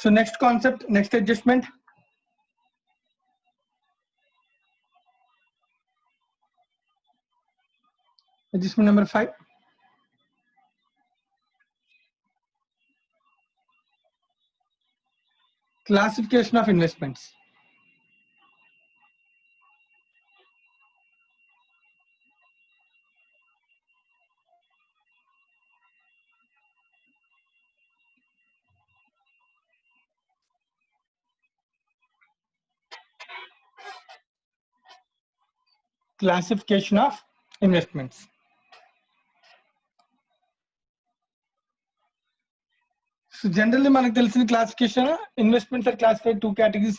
So next concept, next adjustment. Adjustment number 5. Classification of investments. Classification of investments. So generally మనకు తెలిసిన classification, investments are classified two categories,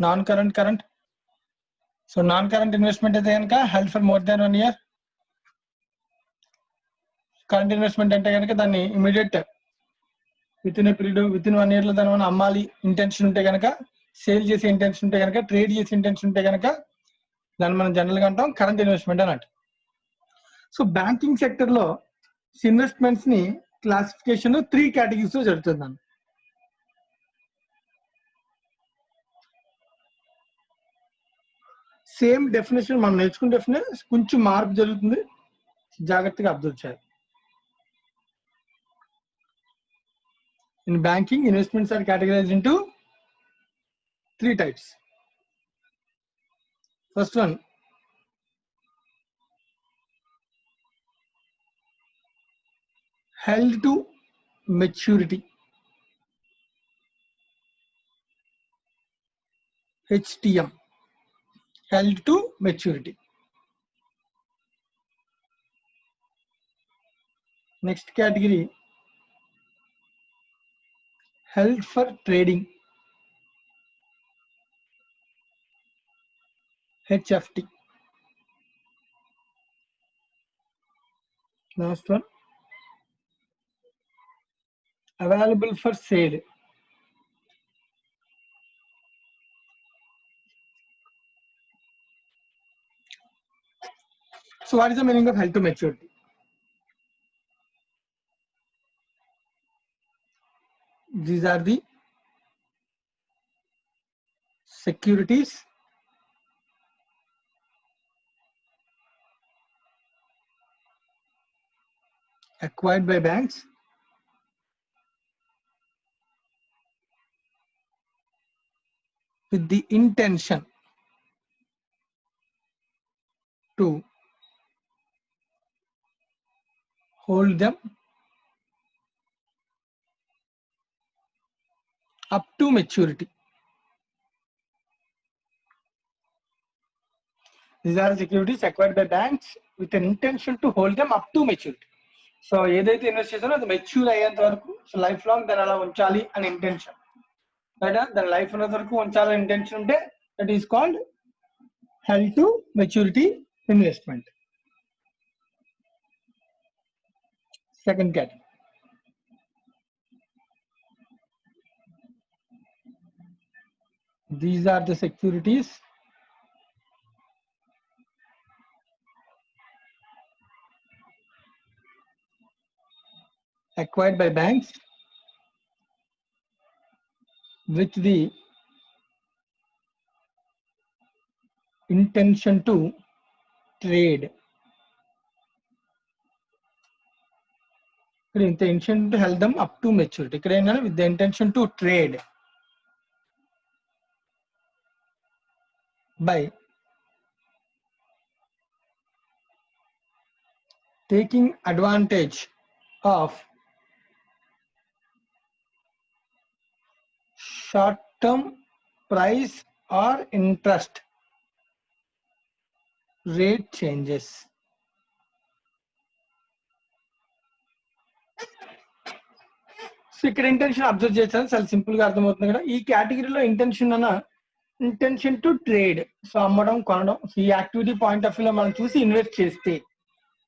non-current, current. So non-current investment అయితే కనుక held for more than 1 year. Current investment అంటే కనుక దాన్ని immediate within a period, within 1 year లో దాన్ని మనం అమ్మాలి ఇంటెన్షన్ ఉంటే కనుక, సేల్ చేసే ఇంటెన్షన్ ఉంటే కనుక, ట్రేడ్ చేసే ఇంటెన్షన్ ఉంటే కనుక దాన్ని మనం జనరల్ గా అంటాం కరెంట్ ఇన్వెస్ట్మెంట్ అని అంటాం. సో బ్యాంకింగ్ సెక్టర్ లో ఇన్వెస్ట్మెంట్స్ ని క్లాసిఫికేషన్ 3 కేటగిరీస్ లో జరుగుతుంది. సేమ్ డెఫినేషన్ మనం నేర్చుకున్న డెఫినేషన్ కొంచెం మార్పు జరుగుతుంది, జాగ్రత్తగా అబ్జర్వ్ చేయాలి. In banking, investments are categorized into 3 types. First one, held to maturity, HTM, held to maturity. Next category, held for trading, HFT. Last one, available for sale, so what is the meaning of held to maturity? These are the securities acquired by banks with the intention to hold them up to maturity. These are securities acquired by banks with an intention to hold them up to maturity. So ఏదైతే invest చేసానో అది mature అయ్యేంత వరకు, so life long దాన్ని అలా ఉంచాలి అని intention, right? దాని life ఉన్నంత వరకు ఉంచాలని ఇంటెన్షన్ ఉంటే that is called held to maturity investment. Second category, these are the securities acquired by banks with the intention to trade. ఇక్కడ intention to hold them up to maturity, ఇక్కడ ఏంటంటే with the intention to trade by taking advantage of short-term price or interest rate changes. So ఇక్కడ intention observe చేశాను, చాలా simple గా అర్థమవుతుంది కదా. ఈ కేటగిరీలో ఇంటెన్షన్ అన్న ఇంటెన్షన్ టు ట్రేడ్, సో అమ్మడం కొనడం. సో ఈ యాక్టివిటీ పాయింట్ ఆఫ్ వ్యూలో మనం చూసి ఇన్వెస్ట్ చేస్తే,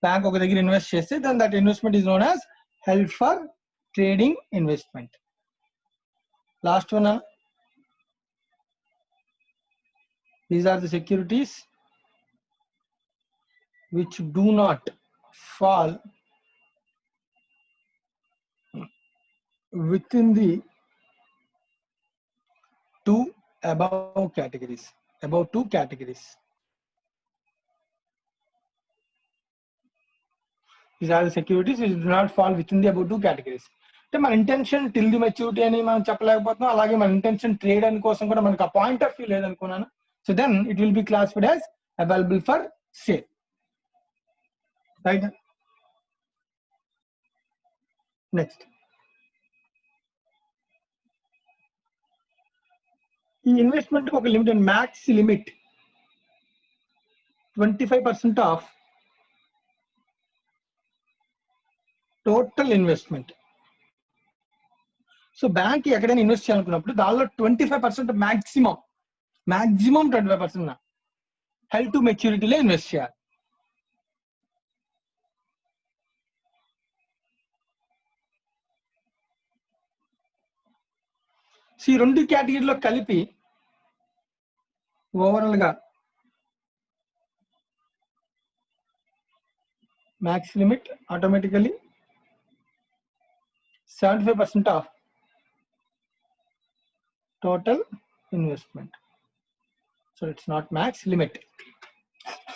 బ్యాంక్ ఒక దగ్గర ఇన్వెస్ట్ చేస్తే then that investment is known as held for trading investment. Last one, these are the securities which do not fall within the two above categories. Above two categories. These are the securities which do not fall within the above two categories. అంటే మన intention till the maturity అని మనం చెప్పలేకపోతున్నాం, అలాగే మన intention trade అని కోసం కూడా మనకు ఆ పాయింట్ ఆఫ్ వ్యూ లేదనుకున్నాను. So then it will be classified as available for sale. Right. Next, ఈ ఇన్వెస్ట్మెంట్ ఒక limit, max limit 25% of total investment. So bank ఎక్కడైనా ఇన్వెస్ట్ చేయాలనుకున్నప్పుడు దానిలో 25% మాక్సిమం 25% హెల్డ్ టు మెచ్యూరిటీలో ఇన్వెస్ట్ చేయాలి. సో ఈ రెండు కేటగిరీలో కలిపి ఓవరాల్ గా max limit automatically 75% of total investment. So it's not max limit.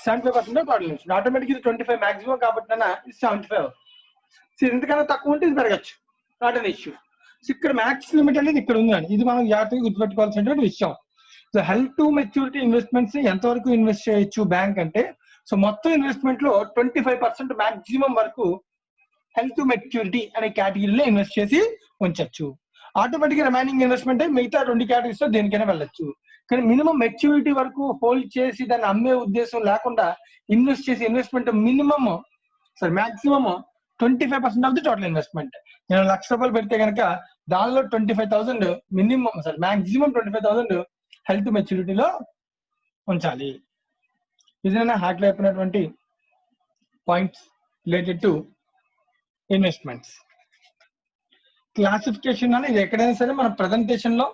75% of total investment. Automatically 25 maximum కాబట్టి 75. సో ఇంతకన్నా తక్కువ ఉంటే ఇది పెరగచ్చు, నాట్ అన్ ఇష్యూ. సో ఇక్కడ మ్యాక్స్ లిమిట్ అనేది ఇక్కడ ఉందండి, ఇది మనం జాగ్రత్తగా గుర్తుపెట్టుకోవాల్సినటువంటి విషయం. So held to maturity investments ఎంతవరకు ఇన్వెస్ట్ చేయొచ్చు బ్యాంక్ అంటే, సో మొత్తం ఇన్వెస్ట్మెంట్ లో 25% మాక్సిమం వరకు హెల్డ్ టు మెచ్యూరిటీ అనే కేటగిరీలో ఇన్వెస్ట్ చేసి ఉంచొచ్చు. ఆటోమేటిక్ రిమైనింగ్ ఇన్వెస్ట్మెంట్ మిగతా రెండు కేటగిరీస్ లో దేనికైనా వెళ్ళొచ్చు. కానీ మినిమం మెచ్యూరిటీ వరకు హోల్డ్ చేసి దాన్ని అమ్మే ఉద్దేశం లేకుండా ఇన్వెస్ట్ చేసి investment minimum maximum 25% of the total investment. నేను ₹1,00,000 పెడితే కనుక దానిలో 25,000 మినిమం మాక్సిమం 25,000 హెల్త్ మెచ్యూరిటీలో ఉంచాలి. ఇది హ్యాక్ లో చెప్పినటువంటి points related to investments. Classification అనేది ఎక్కడైనా సరే మన ప్రజెంటేషన్ లో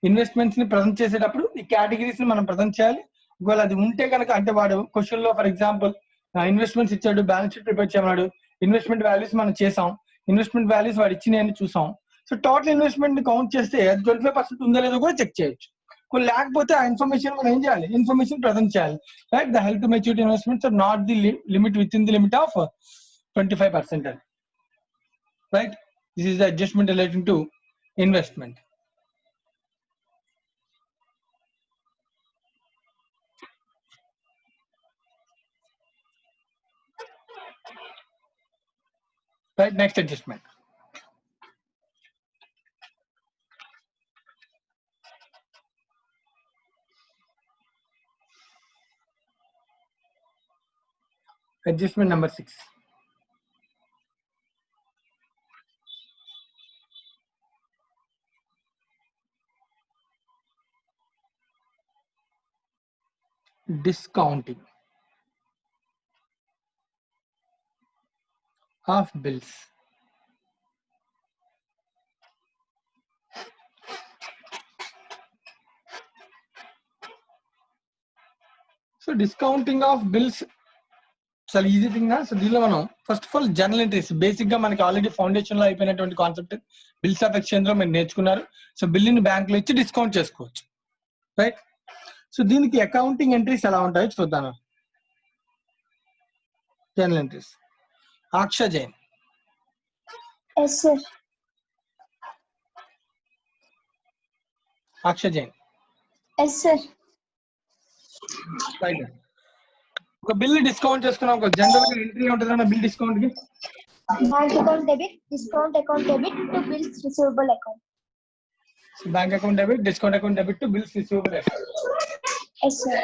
ఇన్వెస్ట్మెంట్స్ ని ప్రజెంట్ చేసేటప్పుడు ఈ కేటగిరీస్ ని మనం ప్రజెంట్ చేయాలి. ఒకవేళ అది ఉంటే కనుక, అంటే వాడు క్వశ్చన్ లో ఫర్ ఎగ్జాంపుల్ ఇన్వెస్ట్మెంట్స్ ఇచ్చాడు, బ్యాలెన్స్ షీట్ ప్రిపేర్ చేయమన్నాడు, ఇన్వెస్ట్మెంట్ వాల్యూస్ మనం చేసాం, ఇన్వెస్ట్మెంట్ వాల్యూస్ వాడు ఇచ్చినాయని చూసాం. సో టోటల్ ఇన్వెస్ట్మెంట్ ని కౌంట్ చేస్తే 25% ఉందో లేదో కూడా చెక్ చేయొచ్చు. లేకపోతే ఆ ఇన్ఫర్మేషన్ మనం ఏం చేయాలి, ఇన్ఫర్మేషన్ ప్రజెంట్ చేయాలి. Right, the held maturity investments are not the limit with in the limit of 25% అని. Right, this is the adjustment relating to investment. Right, next adjustment. Adjustment number 6. Discounting of bills. So discounting of bills చాలా easy thing. So దీనిలో మనం first of all journal entries, basic గా మనకి already foundation లో అయిపోయినటువంటి concept bills of exchange లో మీరు నేర్చుకున్నారు. సో బిల్లుని బ్యాంక్ లో ఇచ్చి డిస్కౌంట్ చేసుకోవచ్చు. రైట్, సో దీనికి అకౌంటింగ్ ఎంట్రీస్ ఎలా ఉంటాయో చూద్దాం. Journal entries. Aksha Jain. Yes, sir. Aksha Jain. Yes, sir. Right, ఒక బిల్ డిస్కౌంట్ చేసుకున్నాం, ఒక జనరల్ గా ఎంట్రీ ఉంటుందన్న బిల్ డిస్కౌంట్ కి Bank account debit, discount account debit to bills receivable account. Bank account debit, discount account debit to bills receivable account. Yes, sir.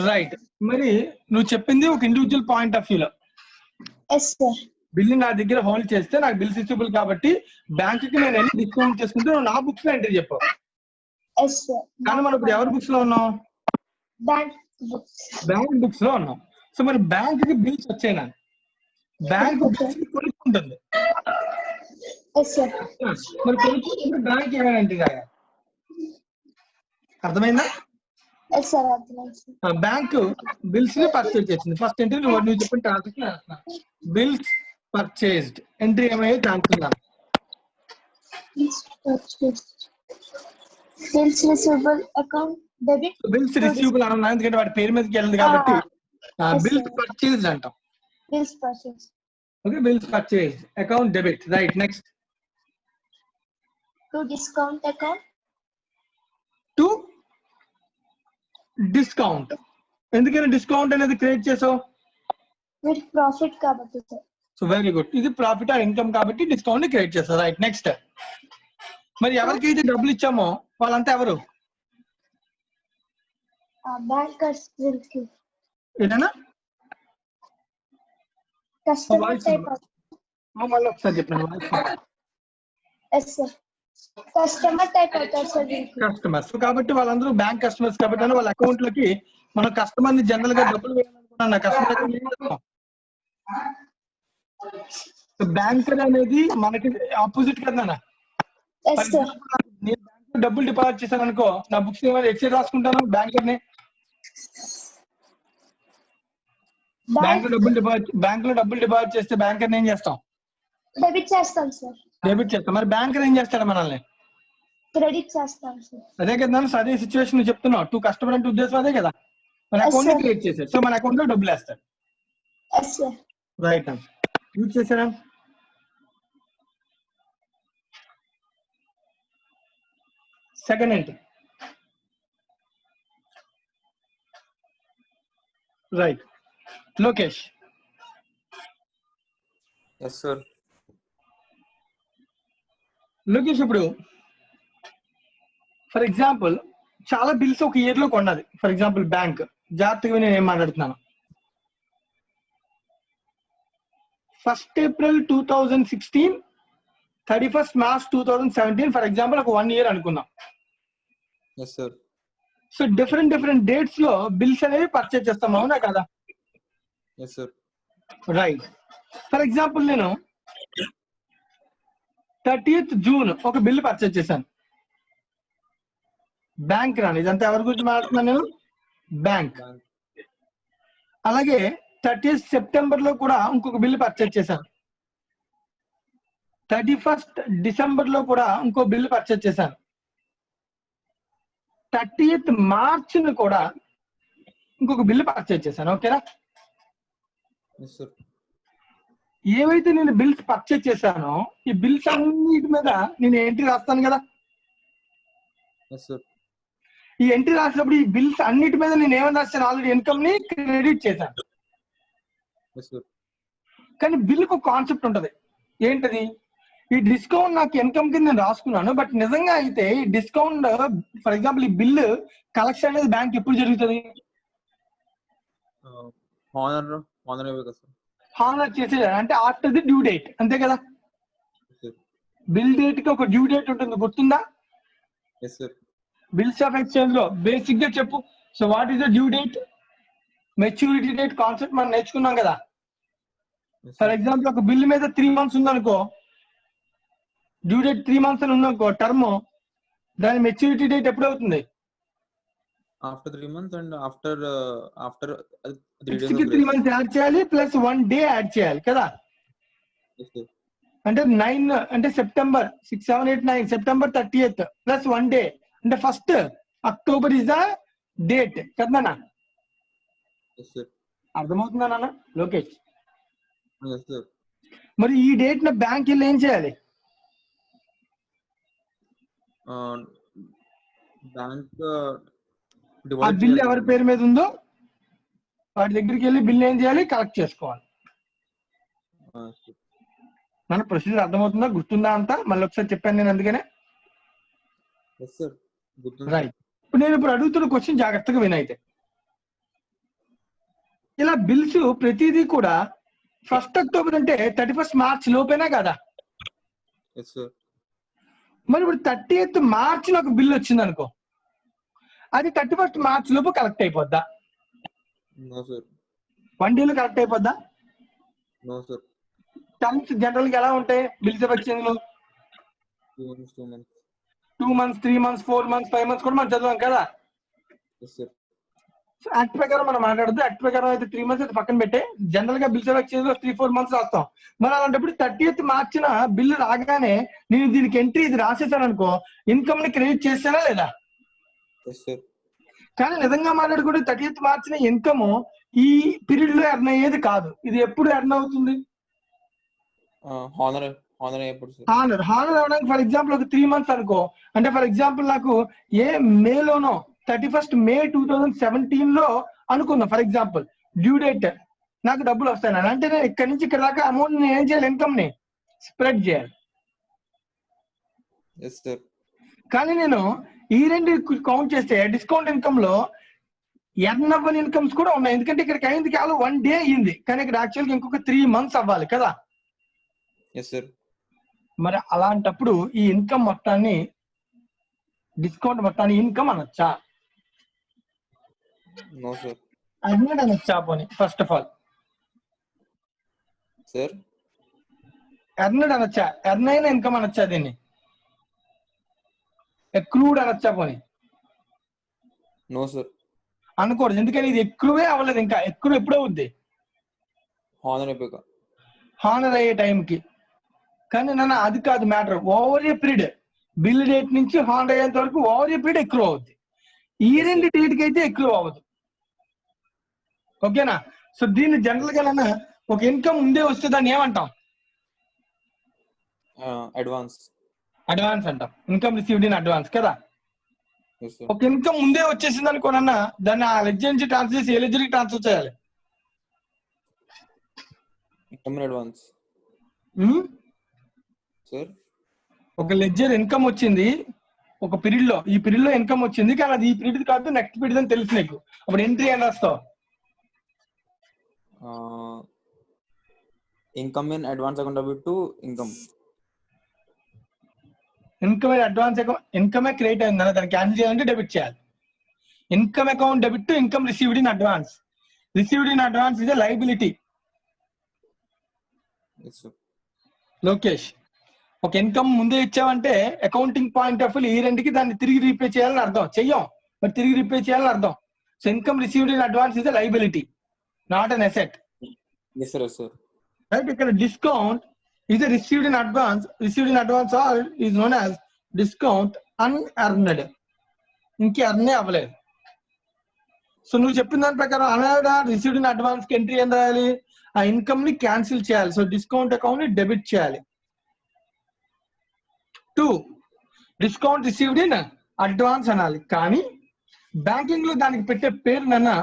Right, మరి నువ్వు చెప్పింది ఒక ఇండివిజువల్ పాయింట్ ఆఫ్ వ్యూ లో. Yes, sir. Bill నా దగ్గర hold చేస్తే నాకు bills receivable కాబట్టి బ్యాంక్ కి నేను వెళ్ళి డిస్కౌంట్ చేసుకుంటే నువ్వు నా బుక్స్ లో ఎంట్రీ చెప్పావు. Yes, sir. కానీ మనం ఇప్పుడు ఎవరి బుక్స్ లో ఉన్నాం? Bank books. బ్యాంక్ బుక్స్ లో ఉన్నాం. సో మరి బ్యాంక్ కి బిల్స్ వచ్చాయి, నా బ్యాంక్ కొనుక్కుంటుంది. Yes, sir. మరి కొనుక్కుంటే బ్యాంక్ ఏమైనా ఎంట్రీ రాయాలి, అర్థమైందా? Yes, sir. బ్యాంక్ బిల్స్ ని పర్చేజ్ చేసింది. ఫస్ట్ ఎంట్రీ నువ్వు చెప్పిన ట్రాన్సాక్షన్ బిల్స్ పర్చేజ్డ్ ఎంట్రీ ఏమైనా దాంట్లో Bills receivable account debit bills to receivable అన్నా ఎందుకంటే వాడి పేరు మీదకి వెళ్ళదు కాబట్టి yes, బిల్స్ sir. పర్చేజ్ అంటాం. Bills purchase okay, bills purchase account debit. Right, next to discount account to discount. ఎందుకని డిస్కౌంట్ అనేది క్రియేట్ చేసావు? with profit kabatti sir. So very good, ఇది ప్రాఫిట్ ఆర్ ఇన్కమ్ కాబట్టి డిస్కౌంట్ ని create చేస్తారు. Right, next మరి ఎవరికైతే డబ్బులు ఇచ్చామో వాళ్ళంతా ఎవరు? Bankers will give ఏదైనా customer Voice type of మళ్ళీ ఒకసారి చెప్పినాను. yes sir. Customer type authors will give. Customers కాబట్టి వాళ్ళందరూ బ్యాంక్ కస్టమర్స్ కాబట్టి అని వాళ్ళ అకౌంట్ లోకి మనం కస్టమర్ ని జనరల్ గా డబ్బులు వేయాలనుకున్నాను. కస్టమర్ అకౌంట్ ఏం చేస్తాం? బ్యాంకర్ అనేది మనకి ఆపోజిట్ కదా నాన్న. Yes sir. నేను బ్యాంక్ లో డబ్బులు డిపాజిట్ చేశాను అనుకో, నా బుక్స్ ఏమైనా ఎక్స్చేంజ్ రాసుకుంటాను బ్యాంకర్ ని. బ్యాంక్ లో డబ్బులు డిపాజిట్ చేస్తే బ్యాంకర్ ని ఏం చేస్తాం? డెబిట్ చేస్తాం సార్. డెబిట్ చేస్తాం. మరి బ్యాంకర్ ఏం చేస్తాడు మనల్ని? క్రెడిట్ చేస్తాం సార్. అదే కదా, అదే సిచ్యువేషన్ చెప్తున్నావు. టూ కస్టమర్ అంటే ఉద్దేశం అదే కదా. మన అకౌంట్ లో క్రియేట్ చేశారు, సో మన అకౌంట్ లో డబ్బులు వేస్తాడు. yes sir. రైట్, యూజ్ చేశారా? సెకండ్ ఏంటి? Right, Lokesh. Yes sir. Lokesh, ఇప్పుడు ఫర్ ఎగ్జాంపుల్ చాలా బిల్స్ ఒక ఇయర్ లో కొన్నది. ఫర్ ఎగ్జాంపుల్ బ్యాంక్, జాగ్రత్తగా నేను ఏం మాట్లాడుతున్నాను. 1st April 2016, 31st March 2017 for example ఒక 1 year అనుకుందాం. Yes sir. So different dates లో బిల్స్ అనేవి పర్చేజ్ చేస్తాం, అవునా కదా? Yes sir. Right, for example నేను 30th June ఒక బిల్ పర్చేజ్ చేశాను. బ్యాంక్ రాని, ఇదంతా ఎవరి గురించి మాట్లాడుతున్నాను నేను? బ్యాంక్. అలాగే 30th September లో కూడా ఇంకొక బిల్ పర్చేజ్ చేశాను. 31st December లో కూడా ఇంకో బిల్ పర్చేజ్ చేశాను. 30th March ను కూడా ఇంకొక బిల్ పర్చేజ్ చేశాను. ఓకేనా? Yes sir. ఏవైతే నేను బిల్స్ పర్చేజ్ చేశానో ఈ బిల్స్ అన్నిటి మీద నేను ఎంట్రీ రాస్తాను కదా. Yes sir. ఈ ఎంట్రీ రాసినప్పుడు ఈ బిల్స్ అన్నిటి మీద నేను ఏమని రాస్తాను? ఆల్రెడీ ఇన్కమ్ ని క్రెడిట్ చేశాను. Yes sir. కానీ బిల్కు కాన్సెప్ట్ ఉంటది. ఏంటది? ఈ డిస్కౌంట్ నాకు ఇన్కమ్ కింద నేను రాసుకున్నాను, బట్ నిజంగా అయితే ఈ డిస్కౌంట్ ఫర్ ఎగ్జాంపుల్ ఈ బిల్లు కలెక్షన్ అనేది బ్యాంక్ ఎప్పుడు జరుగుతుంది? హానర్ చేసే అంటే ఆఫ్టర్ ది డ్యూ డేట్, అంతే కదా? బిల్ డేట్ కి ఒక డ్యూ డేట్ ఉంటుంది, గుర్తుందా? Yes sir. Bills of exchange లో బేసిక్ గా చెప్పు. So what is the due date? Maturity date concept మనం నేర్చుకున్నాం కదా. ఫర్ ఎగ్జాంపుల్ ఒక బిల్ మీద 3 months ఉందనుకో, డ్యూ డేట్ 3 months అని ఉందనుకో టర్మ్, దాని మెచ్యూరిటీ డేట్ ఎప్పుడు అవుతుంది? After 3 months and after 3 days 3 months add చేయాలి ప్లస్ 1 day యాడ్ చేయాలి కదా. అంటే 9 అంటే September 6, 7, 8, 9 September 30th plus 1 day అంటే 1st October is the date కదా. అర్థమవుతుందా నాన్న లోకేష్? మరి ఈ డేట్ న బ్యాంక్ వెళ్ళి ఏం చేయాలి? బ్యాంక్ ఆ బిల్ ఎవరి పేరు మీద ఉందో వాటి దగ్గరికి వెళ్ళి బిల్ ఏం చేయాలి? కలెక్ట్ చేసుకోవాలి. మన ప్రొసీజర్ అర్థమవుతుందా? గుర్తుందా అంతా? మళ్ళీ ఒకసారి చెప్పాను నేను, అందుకనే. రైట్, ఇప్పుడు నేను అడుగుతున్న క్వశ్చన్ జాగ్రత్తగా వినైతే, ఇలా బిల్స్ ప్రతిదీ కూడా 1st October అంటే 31st March లోపేనా కదా? మరి ఇప్పుడు 30th March లో ఒక బిల్ వచ్చింది అనుకో, అది 31st March లోపు కలెక్ట్ అయిపోద్దా? 1 day లో కలెక్ట్ అయిపోద్దా? టర్మ్స్ జనరల్ గా ఎలా ఉంటాయి బిల్స్ వచ్చింది? 2 months, 3 months, 4 months, 5 months కూడా మనం చదివాం కదా. సో యాక్ట్ ప్రకారం మనం మాట్లాడద్దు. యాక్ట్ ప్రకారం అయితే 3 months అయితే పక్కన పెట్టే, జనరల్ గా బిల్స్ ఎక్స్చేంజ్ లో 3-4 months రాస్తాం. మరి అలాంటప్పుడు 30th మార్చిన బిల్లు రాగానే నేను దీనికి ఎంట్రీ ఇది రాసేసాను అనుకో, ఇన్కమ్ ని క్రెడిట్ చేస్తానా లేదా? Yes, sir. కానీ నిజంగా మాట్లాడుకుంటే 30th మార్చిన ఇన్కమ్ ఈ పీరియడ్ లో ఎర్న్ అయ్యేది కాదు. ఇది ఎప్పుడు ఎర్న్ అవుతుంది? Honor ఎప్పుడు సార్? హానర్ అవడానికి ఫర్ ఎగ్జాంపుల్ ఒక 3 months అనుకో, అంటే ఫర్ ఎగ్జాంపుల్ నాకు మేలోనో 31st May 2017 లో అనుకుందాం ఫర్ ఎగ్జాంపుల్ డ్యూ డేట్ నాకు డబ్బులు వస్తాయని, అంటే నేను ఇక్కడ నుంచి ఇక్కడ దాకా అమౌంట్ నేను ఏం చేయాలి? ఇన్కమ్ ని స్ప్రెడ్ చేయాలి. Yes, sir. కానీ నేను ఈ రెండు కౌంట్ చేస్తే డిస్కౌంట్ ఇన్కమ్ లో ఎర్న్ అవ్వని ఇన్కమ్స్ కూడా ఉన్నాయి. ఎందుకంటే ఇక్కడికి అయింది కేవలం 1 day అయింది, కానీ ఇక్కడ యాక్చువల్గా ఇంకొక 3 months అవ్వాలి కదా. Yes, sir. మరి అలాంటప్పుడు ఈ ఇన్కమ్ మొత్తాన్ని, డిస్కౌంట్ మొత్తాన్ని ఇన్కమ్ అనొచ్చా? No, sir. అర్నడ్ అనొచ్చా? పోనీ first of all Sir. Earned అనొచ్చా? ఎర్న్ అయిన ఇన్కమ్ అనొచ్చా? దీన్ని ఎక్రూడ్ అనొచ్చా? పోనీ No, sir. అనకూడదు. ఎందుకని ఇది ఎక్రూవే అవ్వలేదు. ఇంకా ఎక్రూ ఎప్పుడు అవుద్ది? Honor అయిపోయాక. హానర్ అయ్యే టైంకి. కానీ నన్ను అది కాదు matter. Over a period, bill date నుంచి హానర్ అయ్యేంత వరకు ఓవర్ ఏ పీరియడ్ ఎక్కువ అవుద్ది. ఈ రెండు డేట్ కి అయితే ఎక్కువ అవ్వదు. ఓకేనా? సో దీన్ని జనరల్ గా నన్ను ఒక ఇన్కమ్ ముందే వస్తే దాన్ని ఏమంటాం? అడ్వాన్స్. అడ్వాన్స్ అంటాం. ఇన్కమ్ రిసీవ్డ్ ఇన్ అడ్వాన్స్ కదా. Yes, sir. ఒక ఇన్కమ్ ముందే వచ్చేసింది అనుకోనన్నా దాన్ని ఆ లెడ్జర్ నుంచి ట్రాన్స్ఫర్ చేసి ఏ లెడ్జర్ కి ట్రాన్స్ఫర్ చేయాలి? Income in advance. Sir. ఒక లెడ్జర్ ఇన్కమ్ వచ్చింది ఒక పీరియడ్ లో, ఈ పీరియడ్ లో ఇన్కమ్ వచ్చింది, కానీ అది ఈ పీరియడ్ కాదు నెక్స్ట్ పీరియడ్ అని తెలుసు నీకు. అప్పుడు ఎంట్రీ అని రాస్తావు. Income in advance account debit to income. Income advance account, ఇన్కమే క్రియేట్ అయిందన్న దాన్ని క్యాన్సిల్ చేయాలంటే డెబిట్ చేయాలి. Income account debit to income received in advance. Received in advance is a liability. Yes, sir. Lokesh, ఒక ఇన్కమ్ ముందే ఇచ్చావంటే అకౌంటింగ్ పాయింట్ ఆఫ్ వ్యూ ఈ రెండుకి దాన్ని తిరిగి రీపే చేయాలని అర్థం. చెయ్యం, బట్ తిరిగి రీపే చేయాలని అర్థం. So income received in advance is a liability, not an asset. Yes, sir. Yes, sir. Right? ఇక్కడ discount is a received in advance or is known as discount unearned. ఇంకే అర్నే అవ్వలేదు. So నువ్వు చెప్పిన దాని ప్రకారం అన్ఎర్న్డ్ ఆర్ రిసీవ్డ్ ఇన్ అడ్వాన్స్ కి entry ఏం రాయాలి? ఆ ఇన్కమ్ ని క్యాన్సిల్ చేయాలి. సో డిస్కౌంట్ అకౌంట్ ని డెబిట్ చేయాలి. 2 డిస్కౌంట్ రిసీవ్డ్ ఇన్ అడ్వాన్స్ అనాలి. కానీ బ్యాంకింగ్ లో దానికి పెట్టే పేరు నన్న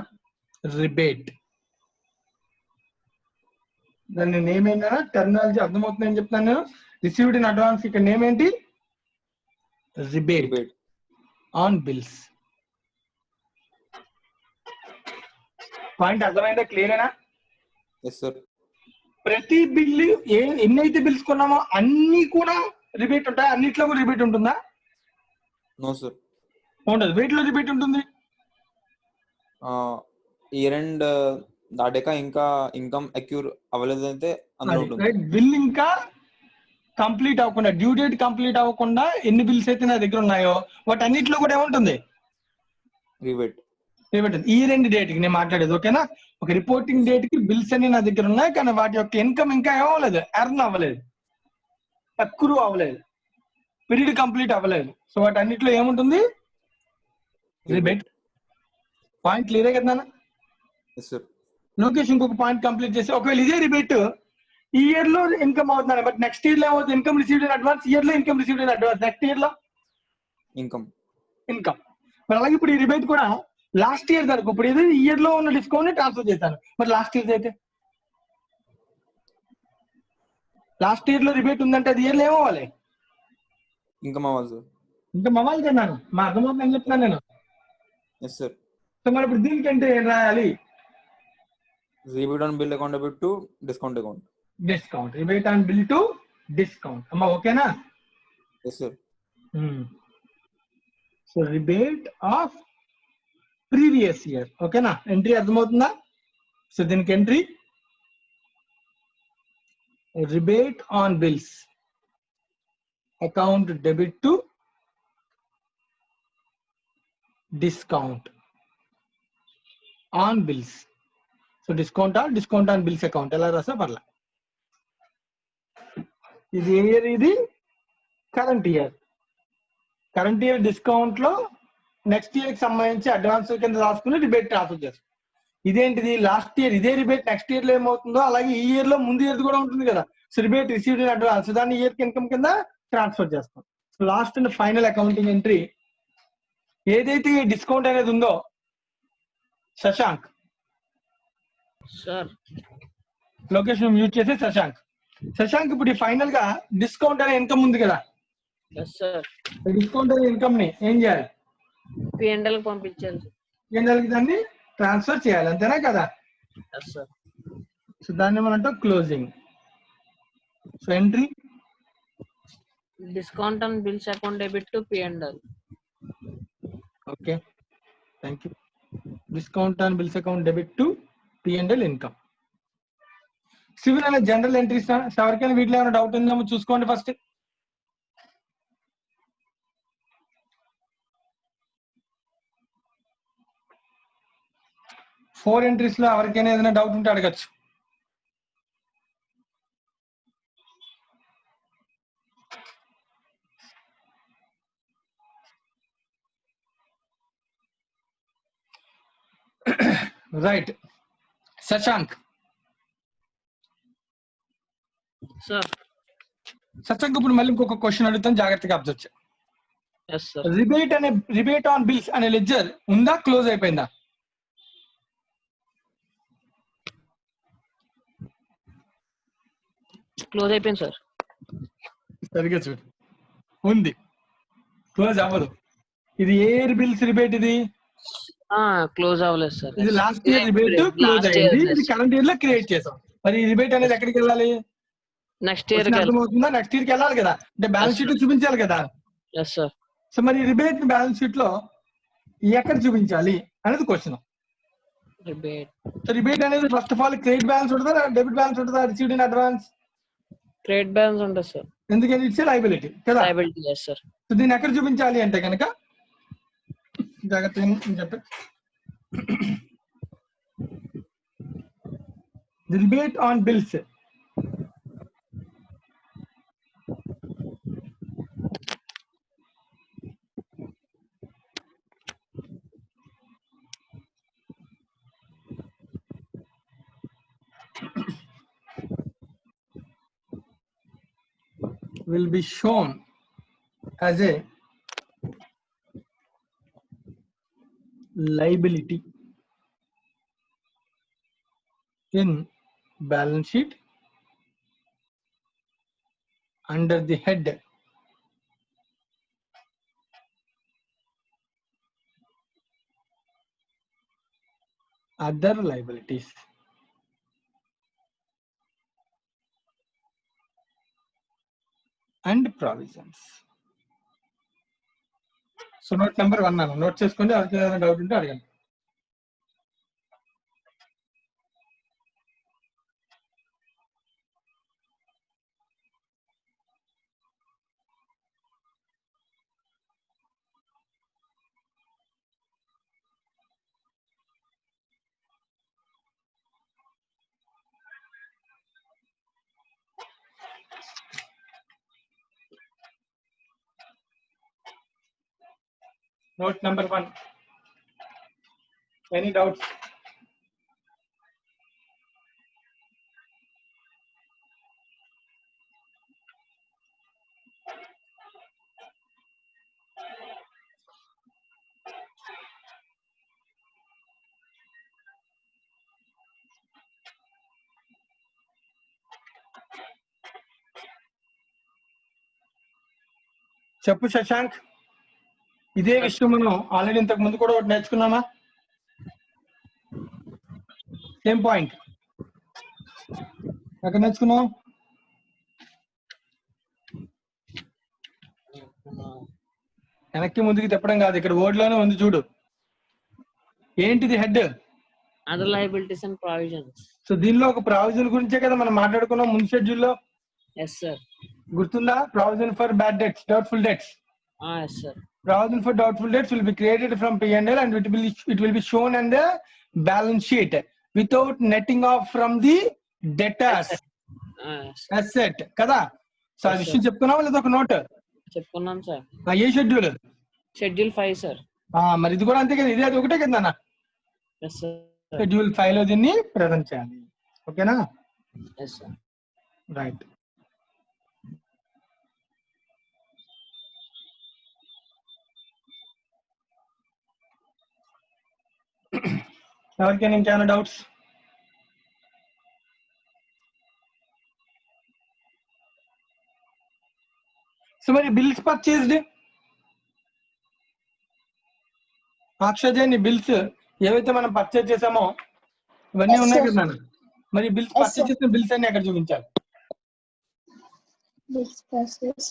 రిబేట్. దాన్ని నేమ్ ఏంటన్నా టెర్మినాలజీ అర్థమవుతుంది అని చెప్తున్నాను నేను. రిసీవ్డ్ ఇన్ అడ్వాన్స్ ఇక్కడ నేమ్ ఏంటి? Rebate on bills. పాయింట్ అర్థమైందా? క్లియరేనా? Yes, sir. ప్రతి బిల్లు ఎన్నైతే బిల్స్ కొన్నామో అన్ని కూడా రిబేట్ ఉంటాయి. అన్నిట్లో కూడా రిబేట్ ఉంటుందా? No, sir. ఉండదు. వీటిలో రిబేట్ ఉంటుంది. ఇయర్ ఎండ్ దాటాక ఇంకా ఇన్కమ్ అక్యూర్ అవ్వలేదు అయితే అందులో ఉంటుంది. బిల్ ఇంకా కంప్లీట్ అవ్వకుండా, డ్యూ డేట్ కంప్లీట్ అవ్వకుండా ఎన్ని బిల్స్ అయితే నా దగ్గర ఉన్నాయో వాటి అన్నిట్లో కూడా ఏముంటుంది? రిబేట్. రిబేట్. ఈ రెండు డేట్ కి నేను మాట్లాడేది. ఓకేనా? ఒక రిపోర్టింగ్ డేట్ కి బిల్స్ అన్ని నా దగ్గర ఉన్నాయి, కానీ వాటి యొక్క ఇన్కమ్ ఇంకా ఏమవ్వలేదు, ఎర్న్ అవ్వలేదు, అక్రూ అవ్వలేదు, పీరియడ్ కంప్లీట్ అవ్వలేదు. సో వాటి అన్నిట్లో ఏముంటుంది? రిబేట్. పాయింట్ క్లియర్ కదా? Yes, sir. లోకేష్ ఇంకొక పాయింట్ కంప్లీట్ చేసి, ఒకవేళ ఇదే రిబేట్ ఈ ఇయర్ లో ఇన్కమ్ అవుతున్నాను, బట్ నెక్స్ట్ ఇయర్ లో ఏమవుతుంది? Income received in advance. Year లో income received in advance, next year లో ఇన్కమ్. మరి అలాగే ఇప్పుడు ఈ రిబేట్ కూడా లాస్ట్ ఇయర్ దానికి, ఇప్పుడు ఇది ఈ ఇయర్ లో ఉన్న డిస్కౌంట్ ని ట్రాన్స్ఫర్ చేశాను. మరి లాస్ట్ ఇయర్ అయితే, లాస్ట్ ఇయర్ లో రిబేట్ ఉందంటే అది ఇయర్ లో ఏమవ్వాలి? ఇన్కమ్ అవ్వాలి సార్. ఇంకా మమ్మల్ని కన్నాను మా అర్థమవుతుంది అని చెప్తున్నాను నేను. Yes, sir. సో మరి ఇప్పుడు దీనికంటే ఏం రాయాలి? Rebate on bill account debit to discount account. Discount. Rebate on bill to discount. అమ్మా ఓకేనా? Yes, sir. So rebate of previous year. ఓకేనా? ఎంట్రీ అర్థమవుతుందా? సో దీనికి entry rebate on bills account debit to discount. On bills. So discount on bills account ఎలా రాసా పర్లా. ఇది ఏ ఇయర్? ఇది కరెంట్ ఇయర్ డిస్కౌంట్ లో నెక్స్ట్ ఇయర్ కి సంబంధించి అడ్వాన్స్ కింద రాసుకుని రిబేట్ ట్రాన్స్ఫర్ చేస్తాం. ఇదేంటిది లాస్ట్ ఇయర్ ఇదే రిబేట్ నెక్స్ట్ ఇయర్ లో ఏమవుతుందో అలాగే ఈ ఇయర్ లో ముందు ఇయర్ కూడా ఉంటుంది కదా. So rebate received in advance దాన్ని ఇయర్ కి ఇన్కమ్ కింద ట్రాన్స్ఫర్ చేస్తాం. So last and final accounting entry ఏదైతే ఈ డిస్కౌంట్ అనేది ఉందో శశాంక్ సార్ లొకేషన్ మ్యూట్ చేసి శశాంక్ ఇప్పుడు ఈ ఫైనల్ గా డిస్కౌంట్ అనే ఇన్కమ్ ఉంది కదా, ఎస్ సార్ డిస్కౌంట్ అనే ఇన్కమ్ ని ఏం చేయాలి? పిఎన్ఎల్ పంపించాలి. పిఎన్ఎల్ కి దాన్ని ట్రాన్స్ఫర్ చేయాలి, అంతేనా కదా? Yes sir. సో దాన్ని మనం అంటాం closing. So entry discount on bills account debit to PNL. Okay, thank you. Discount on bills account debit to PNL income. Civil అనే జనరల్ ఎంట్రీస్ ఎవరికైనా వీటిలో ఏమైనా డౌట్ ఉందేమో చూసుకోండి ఫస్ట్. ఫోర్ ఎంట్రీస్ లో ఎవరికైనా ఏదైనా డౌట్ ఉంటే అడగచ్చు. రైట్ శశాంక్ సార్ ఇప్పుడు మళ్ళీ ఇంకొక క్వశ్చన్ అడుగుతాను, జాగ్రత్తగా అబ్జర్వ్ చేయండి. Yes sir. Rebate on bills అనే లెడ్జర్ ఉందా, క్లోజ్ అయిపోయిందా? క్లోజ్ అయిపోయింది సార్. సరిగ్గా చూడు, ఉంది, క్లోజ్ అవ్వదు. ఇది ఏ ఇయర్ బిల్స్ రిబేట్? ఇది క్లోజ్ అవ్వలేదు సార్. ఇది లాస్ట్ ఇయర్ రిబేట్ క్లోజ్ అయింది, ఇది కరెంట్ ఇయర్ లో క్రియేట్ చేసాం. మరి ఈ రిబేట్ అనేది ఎక్కడికి వెళ్ళాలి? నెక్స్ట్ ఇయర్ అర్థమవుతుందా? నెక్స్ట్ ఇయర్ కి వెళ్ళాలి కదా, అంటే బ్యాలెన్స్ షీట్ చూపించాలి కదా. Yes sir. సో మరి రిబేట్ బ్యాలెన్స్ షీట్ లో ఎక్కడ చూపించాలి అనేది క్వశ్చన్. రిబేట్ సో రిబేట్ అనేది first of all credit balance ఉంటుందా, డెబిట్ బ్యాలెన్స్ ఉంటుందా, received in advance? Credit balance ఉంటుంది సార్. ఎందుకని ఇట్స్ లైబిలిటీ కదా. లయబిలిటీ. Yes sir. సో దీన్ని ఎక్కడ చూపించాలి అంటే కనుక జాగ్రత్తగా చెప్పండి. The rebate on bills will be shown as a liability in balance sheet under the head other liabilities. And provisions. So note number 1 అన్న నోట్ చేసుకోండి, ఎవరికి ఏదైనా డౌట్ ఉంటే అడగండి. Note number 1. Any doubts? చెప్పు శశాంక్, ఇదే విషయం మనం ఆల్రెడీ ఇంతకు ముందు కూడా ఒకటి నేర్చుకున్నామా? సేమ్ పాయింట్ ఎక్కడ నేర్చుకున్నాం? వెనక్కి ముందుకి తిప్పడం కాదు, ఇక్కడ వర్డ్ లోనే ఉంది చూడు. ఏంటిది head? Other liabilities and provisions. So దీనిలో ఒక ప్రావిజన్ గురించే కదా మనం మాట్లాడుకున్నాం ముందు షెడ్యూల్ లో. Yes sir. గుర్తుందా? Provision for bad debts, doubtful debts. Yes, sir. Provision for doubtful debts will be created from P&L and it will be shown on the balance sheet without netting off from the debtors Yes. asset కదా. So ఆ Yes, విషయం sir. చెప్తున్నావా లేదా ఒక note? చెప్పుకున్నాం sir. ఏ schedule? Schedule 5 sir. మరి ఇది కూడా అంతే కదా, ఇది అది ఒకటే కదా అన్న. Yes sir. షెడ్యూల్ 5 లో దీన్ని ప్రజెంట్ చేయాలి. ఓకేనా? Yes sir. రైట్. ఎవరికైనా ఇంకేమైనా డౌట్స్? సో మరి బిల్స్ పర్చేస్డ్ అక్షయ్, నీ బిల్స్ ఏవైతే మనం పర్చేజ్ చేసామో ఇవన్నీ Yes, ఉన్నాయి sir. కదా నాన్న. మరి బిల్స్ Yes, పర్చేజ్ sir. చేసిన బిల్స్ అన్ని ఎక్కడ చూపించాలి? Bills purchase.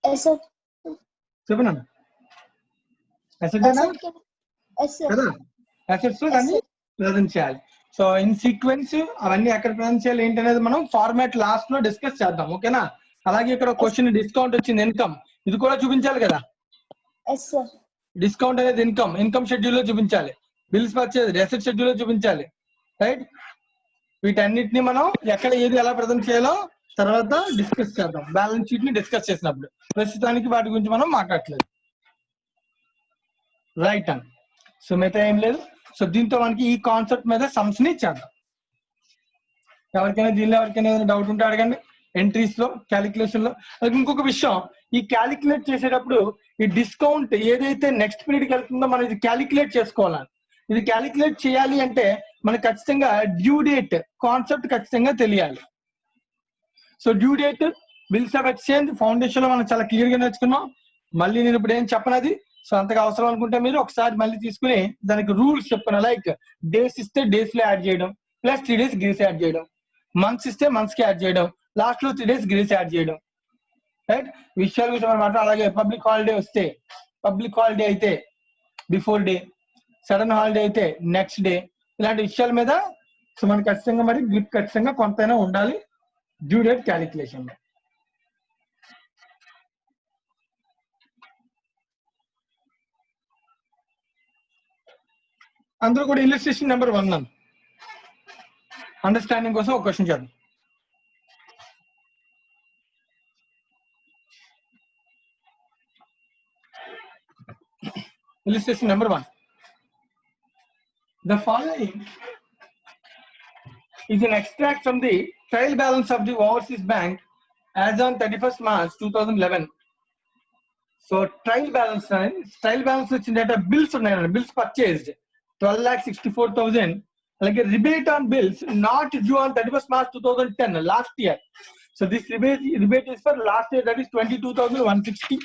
Yes, sir. చెప్పు నాన్న. Asset Yes, sir. Yes, sir. కదా, అసెట్స్ Yes, దాన్ని sir. ప్రజెంట్ చేయాలి. సో ఇన్ సీక్వెన్స్ అవన్నీ ఎక్కడ ప్రజెంట్ చేయాలి ఏంటి అనేది మనం ఫార్మాట్ లాస్ట్ లో డిస్కస్ చేద్దాం. ఓకేనా? అలాగే ఇక్కడ క్వశ్చన్ డిస్కౌంట్ వచ్చింది, ఇన్కమ్, ఇది కూడా చూపించాలి కదా. Yes, sir. డిస్కౌంట్ అనేది ఇన్కమ్ షెడ్యూల్ లో చూపించాలి. బిల్స్ పర్చేజ్ అసెట్ షెడ్యూల్ లో చూపించాలి. రైట్? వీటన్నిటిని మనం ఎక్కడ ఏది ఎలా ప్రజెంట్ చేయాలో తర్వాత డిస్కస్ చేద్దాం, బ్యాలెన్స్ షీట్ ని డిస్కస్ చేసినప్పుడు. ప్రస్తుతానికి వాటి గురించి మనం మాట్లాడట్లేదు. రైట్ అండ్ సో మిగతా ఏం లేదు. సో దీంతో మనకి ఈ కాన్సెప్ట్ మీద సమ్స్ ని చేద్దాం. ఎవరికైనా ఏదైనా డౌట్ ఉంటే అడగండి. ఎంట్రీస్ లో, క్యాలిక్యులేషన్ లో. అలాగే ఇంకొక విషయం, ఈ క్యాలిక్యులేట్ చేసేటప్పుడు ఈ డిస్కౌంట్ ఏదైతే నెక్స్ట్ పీరియడ్ కి వెళ్తుందో మనం ఇది క్యాలిక్యులేట్ చేసుకోవాలి. ఇది క్యాలిక్యులేట్ చేయాలి అంటే మనకు ఖచ్చితంగా డ్యూ డేట్ కాన్సెప్ట్ ఖచ్చితంగా తెలియాలి. So due date, bills of exchange foundation లో మనం చాలా క్లియర్ గా నేర్చుకున్నాం. మళ్ళీ నేను ఇప్పుడు ఏం చెప్పనది. సో అంతగా అవసరం అనుకుంటే మీరు ఒకసారి మళ్ళీ తీసుకుని దానికి రూల్స్ చెప్పుకున్నా. లైక్ డేస్ ఇస్తే డేస్ లో యాడ్ చేయడం, ప్లస్ 3 days గ్రీస్ యాడ్ చేయడం, మంత్స్ ఇస్తే మంత్స్ కి యాడ్ చేయడం, లాస్ట్ లో 3 days గ్రీస్ యాడ్ చేయడం. రైట్? విషయాల గురించి అనమాట. అలాగే పబ్లిక్ హాలిడే వస్తే, పబ్లిక్ హాలిడే అయితే బిఫోర్ డే, సడన్ హాలిడే అయితే నెక్స్ట్ డే, ఇలాంటి విషయాల మీద సో మనకి ఖచ్చితంగా మరి గ్రిప్ ఖచ్చితంగా కొంతైనా ఉండాలి డ్యూ డేట్ క్యాలిక్యులేషన్ లో. అందరూ కూడా ఇల్లస్ట్రేషన్ నెంబర్ 1 అండర్స్టాండింగ్ కోసం ఒక క్వశ్చన్ చేద్దాం. Illustration number 1. The following is an extract from the trial balance of the overseas bank as on 31st March 2011. So trial balance వచ్చిన data bills ఉన్నాయి. Bills purchased 12,64,000. Like a rebate on bills not due on 31st March 2010, last year. So this rebate is for last year, that is 22,160.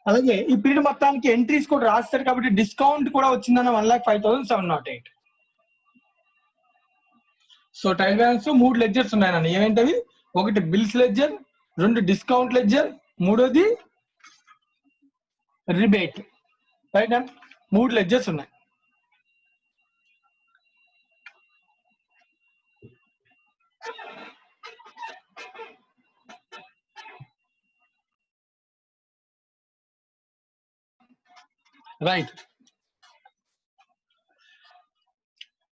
అలాగే ఈ period మొత్తానికి entries కూడా రాస్తారు కాబట్టి discount కూడా వచ్చిందన్న 1,05,708. సో ట్రయల్ బ్యాలెన్స్ 3 లెడ్జర్స్ ఉన్నాయన్న. ఏమేంటవి? ఒకటి బిల్స్ లెడ్జర్, 2 డిస్కౌంట్ లెడ్జర్, 3వది రిబేట్. రైట్ అండ్ 3 లెడ్జర్స్ ఉన్నాయి. Right.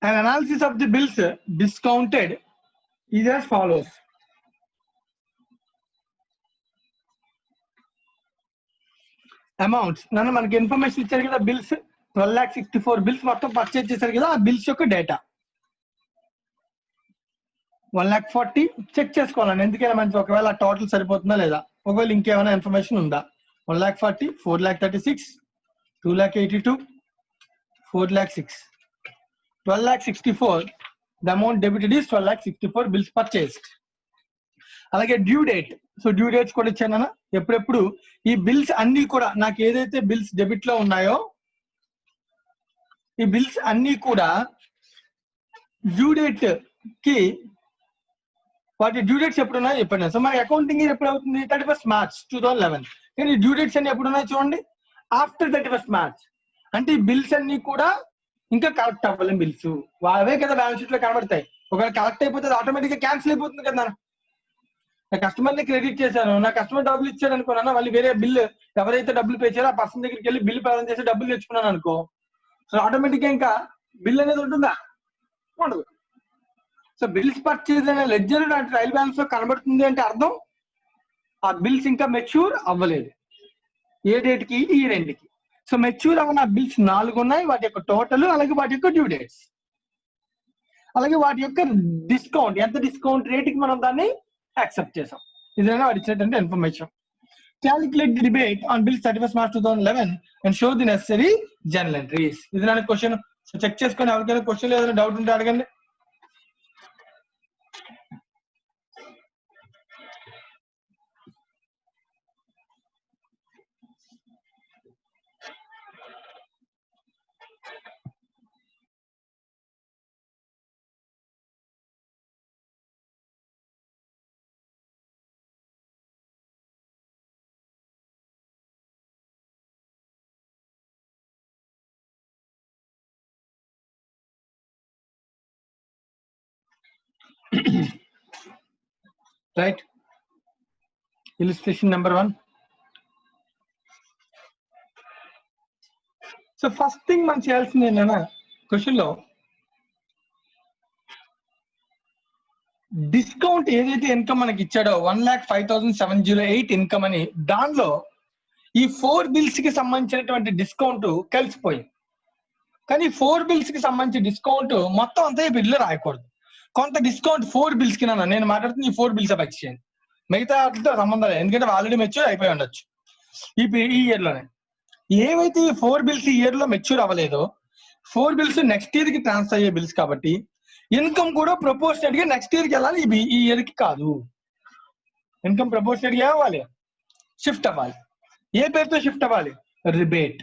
An analysis of the bills discounted is as follows. Amounts. నన్ను మనకి ఇన్ఫర్మేషన్ ఇచ్చారు కదా, బిల్స్ 12,64 బిల్స్ మొత్తం పర్చేజ్ చేశారు కదా, ఆ బిల్స్ యొక్క డేటా 1,40,000 చెక్ చేసుకోవాలండి. ఎందుకైనా మంచి ఒకవేళ టోటల్ సరిపోతుందా లేదా, ఒకవేళ ఇంకేమైనా ఇన్ఫర్మేషన్ ఉందా. 1,40,000, 4,36,000, 2,82,000, 4,06,000. 12,64,000. The amount debited is 12,64,000 bills purchased. అలాగే due date. So due dates కూడా ఇచ్చాను. ఎప్పుడెప్పుడు ఈ బిల్స్ అన్ని కూడా నాకు ఏదైతే బిల్స్ డెబిట్ లో ఉన్నాయో ఈ బిల్స్ అన్ని కూడా డ్యూ డేట్ కి వాటి డ్యూ డేట్స్ ఎప్పుడు ఉన్నాయో చెప్పండి. సో మన అకౌంటింగ్ ఎప్పుడు అవుతుంది? 31st March 2011. కానీ డ్యూ డేట్స్ అన్ని ఎప్పుడు ఉన్నాయో చూడండి, ఆఫ్టర్ 31st March. అంటే ఈ బిల్స్ అన్ని కూడా ఇంకా కరెక్ట్ అవ్వలేం బిల్స్, అవే కదా బ్యాలెన్స్ షీట్ లో కనబడతాయి. ఒకవేళ కలెక్ట్ అయిపోతే అది ఆటోమేటిక్ గా క్యాన్సిల్ అయిపోతుంది కదా. నా కస్టమర్ ని క్రెడిట్ చేశాను, నా కస్టమర్ డబ్బులు ఇచ్చాడు అనుకున్నాను, వాళ్ళు వేరే బిల్ ఎవరైతే డబ్బులు పే చేయాలో ఆ పర్సన్ దగ్గరికి వెళ్ళి బిల్ ప్రదానం చేసి డబ్బులు తెచ్చుకున్నాను అనుకో, సో ఆటోమేటిక్ గా ఇంకా బిల్ అనేది ఉంటుందా? ఉండదు. సో బిల్స్ పర్చేజ్ అనే లెడ్జర్ నా ట్రయల్ బ్యాలెన్స్ లో కనబడుతుంది అంటే అర్థం ఆ బిల్స్ ఇంకా మెచ్యూర్ అవ్వలేదు. ఏ డేట్ కి? ఈ రెండుకి. సో మెచ్యూర్ అవ్వన బిల్స్ 4 ఉన్నాయి, వాటి యొక్క టోటల్, అలాగే వాటి యొక్క డ్యూ డేట్స్, అలాగే వాటి యొక్క డిస్కౌంట్, ఎంత డిస్కౌంట్ రేట్ కి మనం దాన్ని యాక్సెప్ట్ చేసాం. ఇదైనా వాడు ఇచ్చినటువంటి information. Calculate the rebate on bill 31st March 2011 and show the necessary journal entries. ఇది నా క్వశ్చన్. సో చెక్ చేసుకొని ఎవరికైనా క్వశ్చన్ ఏదైనా డౌట్ ఉంటే అడగండి. Right, illustration number 1. So first thing మనం చేయాల్సింది ఏంటన్నా, క్వశ్చన్ లో డిస్కౌంట్ ఏదైతే ఇన్కమ్ మనకి ఇచ్చాడో 1,05,708 ఇన్కమ్ అని, దానిలో ఈ 4 బిల్స్ కి సంబంధించినటువంటి డిస్కౌంట్ కలిసిపోయింది. కానీ 4 బిల్స్ కి సంబంధించిన డిస్కౌంట్ మొత్తం అంతా ఈ బిల్లు రాయకూడదు. కొంత డిస్కౌంట్ 4 బిల్స్ కి నేను మాట్లాడుతుంది ఈ 4 బిల్స్ ఎక్స్చేంజ్, మిగతా వాటితో సంబంధం లేదు, ఎందుకంటే ఆల్రెడీ మెచ్యూర్ అయిపోయి ఉండొచ్చు ఈ ఇయర్ లోనే. ఏవైతే ఈ 4 బిల్స్ ఈ ఇయర్ లో మెచ్యూర్ అవ్వలేదో 4 బిల్స్ నెక్స్ట్ ఇయర్ కి ట్రాన్స్ఫర్ అయ్యే బిల్స్ కాబట్టి ఇన్కమ్ కూడా ప్రపోర్షనేట్ గా నెక్స్ట్ ఇయర్ కి వెళ్ళాలి, ఈ ఇయర్ కి కాదు. ఇన్కమ్ ప్రపోర్షనేట్ గా అవ్వాలి, షిఫ్ట్ అవ్వాలి. ఏ పేరుతో షిఫ్ట్ అవ్వాలి? రిబేట్.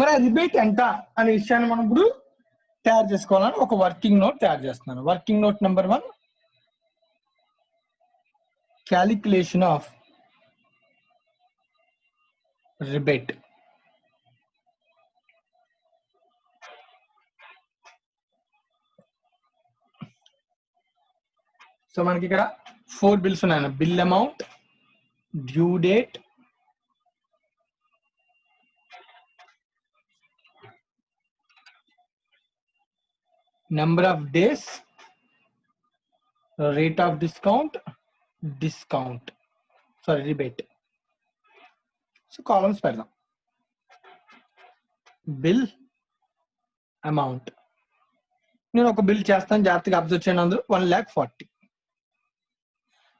మరి ఆ రిబేట్ ఎంత అనే విషయాన్ని మనం ఇప్పుడు తయారు చేసుకోవాలని ఒక వర్కింగ్ నోట్ తయారు చేస్తున్నాను. Working note number 1, calculation of rebate. So మనకి ఇక్కడ 4 బిల్స్ ఉన్నాయి. Bill amount, due date, number of days, rate of discount, rebate. So columns పెడదాం. బిల్ అమౌంట్, నేను ఒక బిల్ చేస్తాను, జాగ్రత్తగా అబ్జర్వ్ చేయండి. అందులో 1,40,000.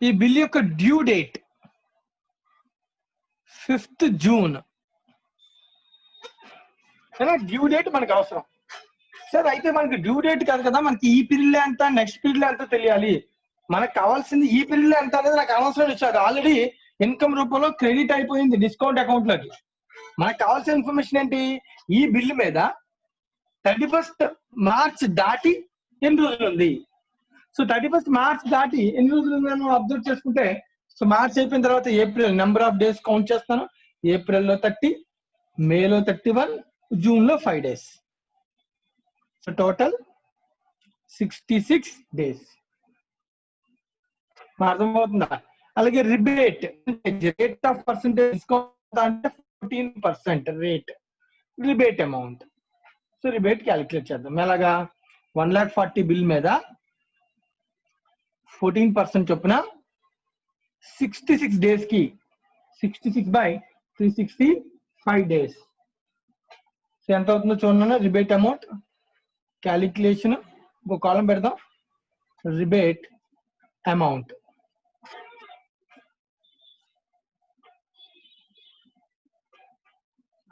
ఈ బిల్ యొక్క due date 5th June. Due date మనకు అవసరం. సార్ అయితే మనకి డ్యూ డేట్ కాదు కదా, మనకి ఈ పీరియడ్ ఎంత నెక్స్ట్ పీరియడ్ ఎంత తెలియాలి. మనకు కావాల్సింది ఈ పీరియడ్ ఎంత అనేది నాకు అనవసరం ఇచ్చారు. ఆల్రెడీ ఇన్కమ్ రూపంలో క్రెడిట్ అయిపోయింది డిస్కౌంట్ అకౌంట్ లోకి. మనకు కావాల్సిన ఇన్ఫర్మేషన్ ఏంటి? ఈ బిల్లు మీద 31st March దాటి ఎన్ని రోజులు ఉంది. సో 31st March దాటి ఎన్ని రోజులు ఉందని అబ్జర్వ్ చేసుకుంటే, సో మార్చ్ అయిపోయిన తర్వాత April number of days count చేస్తాను. ఏప్రిల్లో 30, మేలో 31, జూన్ లో 5 days. So total 66 days. అర్థమవుతుందా? అలాగే rebate, rate of percentage discount అంటే 14% rate, rebate amount. So rebate calculate చేద్దాం. ఎలాగా? 1,40,000 బిల్ మీద 14% చొప్పున 66 days కి 66/365 days. సో ఎంత అవుతుందో చూడండి. రిబేట్ అమౌంట్ క్యాలిక్యులేషన్ ఒక కాలం పెడదాం. Rebate amount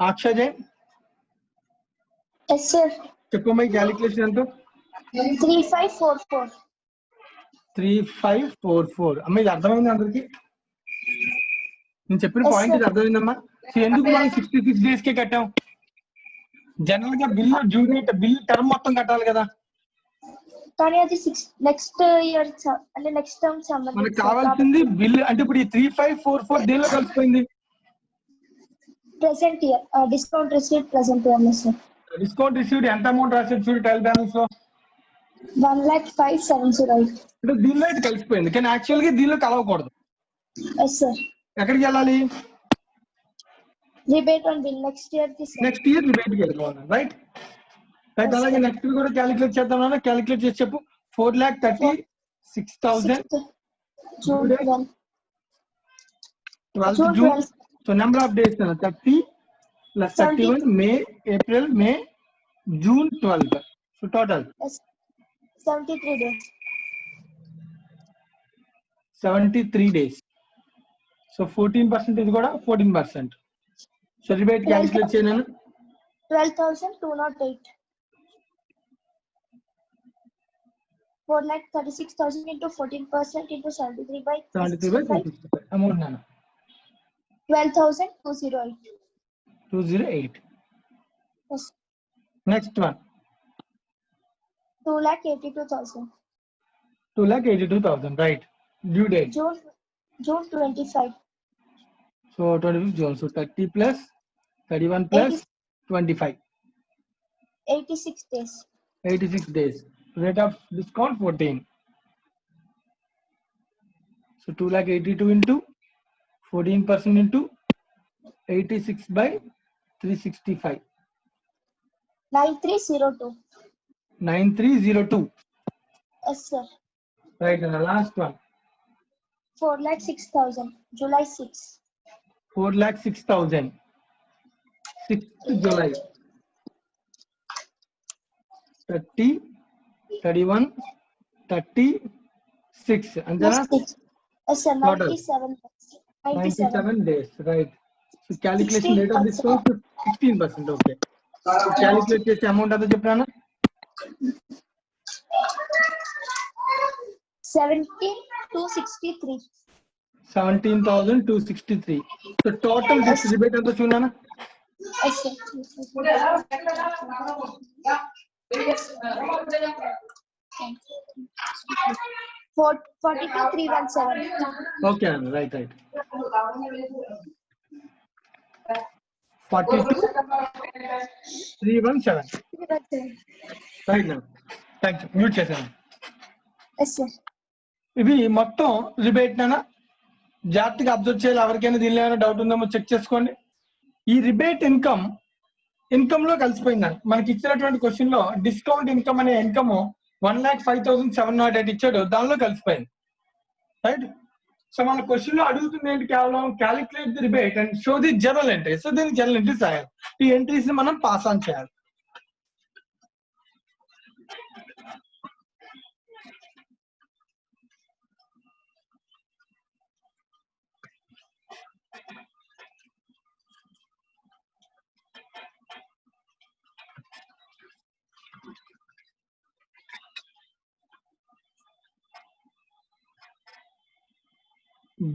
Akshay Yes, sir. చెప్పమ్మా క్యాలిక్యులేషన్ ఎంత? 3544. 3544. అమ్మ ఇది అర్థమైంది అందరికి? నేను చెప్పిన పాయింట్ ఇది అర్థమైందమ్మా? సో ఎందుకు మనం 66 days కే కట్టాం? జనరల్ గా bill due date, bill term మొత్తం కట్టాలి కదా. కానీ అది నెక్స్ట్ ఇయర్ అంటే నెక్స్ట్ టర్మ్ మనకు కావాల్సింది బిల్. అంటే ఇప్పుడు ఈ 3544 దేనిలో కలిసిపోయింది? Present year discount received present year. Sir discount received ఎంత అమౌంట్ రాసేది చూడు ట్రయల్ బ్యాలెన్స్ లో. 1,05,708. అంటే దీనిలో ఇది కలిసిపోయింది, కానీ యాక్చువల్ గా దీనిలో కలవకూడదు. Yes, sir. ఎక్కడికి వెళ్ళాలి? Rebate on bill next year ki sir. Next year rebate కి వెళ్ళిపోవాలి. Right right. Yes, అలాగే sir. నెక్స్ట్ కూడా క్యాలిక్యులేట్ చేద్దాం. క్యాలిక్యులేట్ చేసి చెప్పు. 4,36,000 June 12. 12th June June. 12. So number of days 30 plus 31 May, April, May, June 12th. So total Yes. 73 days. 73 days. So 14% is కూడా 14%. So rebate calculate చేయను. 12,208. 4,36,000 into 14% into 73 by 73/365 amount నాన్న 12,208. 208. Yes. Next one 2,82,000. 2,82,000. Right. Due date. June 25. So 25th June. So 30 plus 31 plus 25. 86 days. 86 days. Rate of discount 14. So 2,82,000 into 14% into 86 by 365. 9302. 9302. Yes, sir. Right. And the last one 4,06,000. July 6. 4,06,000. 6th July. 30, 31, 36. Anjana? Yes, sir. Total. 97. 97 days. Right. So calculation rate of 16%. discount 16%. Okay. So calculate చేసే amount అంతా చెప్పానా? 17,263. 17,263. So total this rebate అంతా చూడనా? Yes, sir. 42,317. Okay, right. 42,317. Right now. Thank you. Mute చేశాను. Yes, sir. ఇవి మొత్తం rebate నానా జాగ్రత్తగా అబ్జర్వ్ చేయాలి. ఎవరికైనా దీనిలో ఏమైనా డౌట్ ఉందేమో చెక్ చేసుకోండి. ఈ రిబేట్ ఇన్కమ్ లో కలిసిపోయిందని మనకి ఇచ్చినటువంటి క్వశ్చన్ లో డిస్కౌంట్ ఇన్కమ్ అనే ఇన్కమ్ 1,05,708 ఇచ్చాడు, దానిలో కలిసిపోయింది. రైట్. సో మన క్వశ్చన్ లో అడుగుతుంది ఏంటి? కేవలం calculate the rebate and show the general entry. So దీనికి జనరల్ ఎంట్రీస్ రాయాలి. ఈ ఎంట్రీస్ ని మనం పాస్ ఆన్ చేయాలి.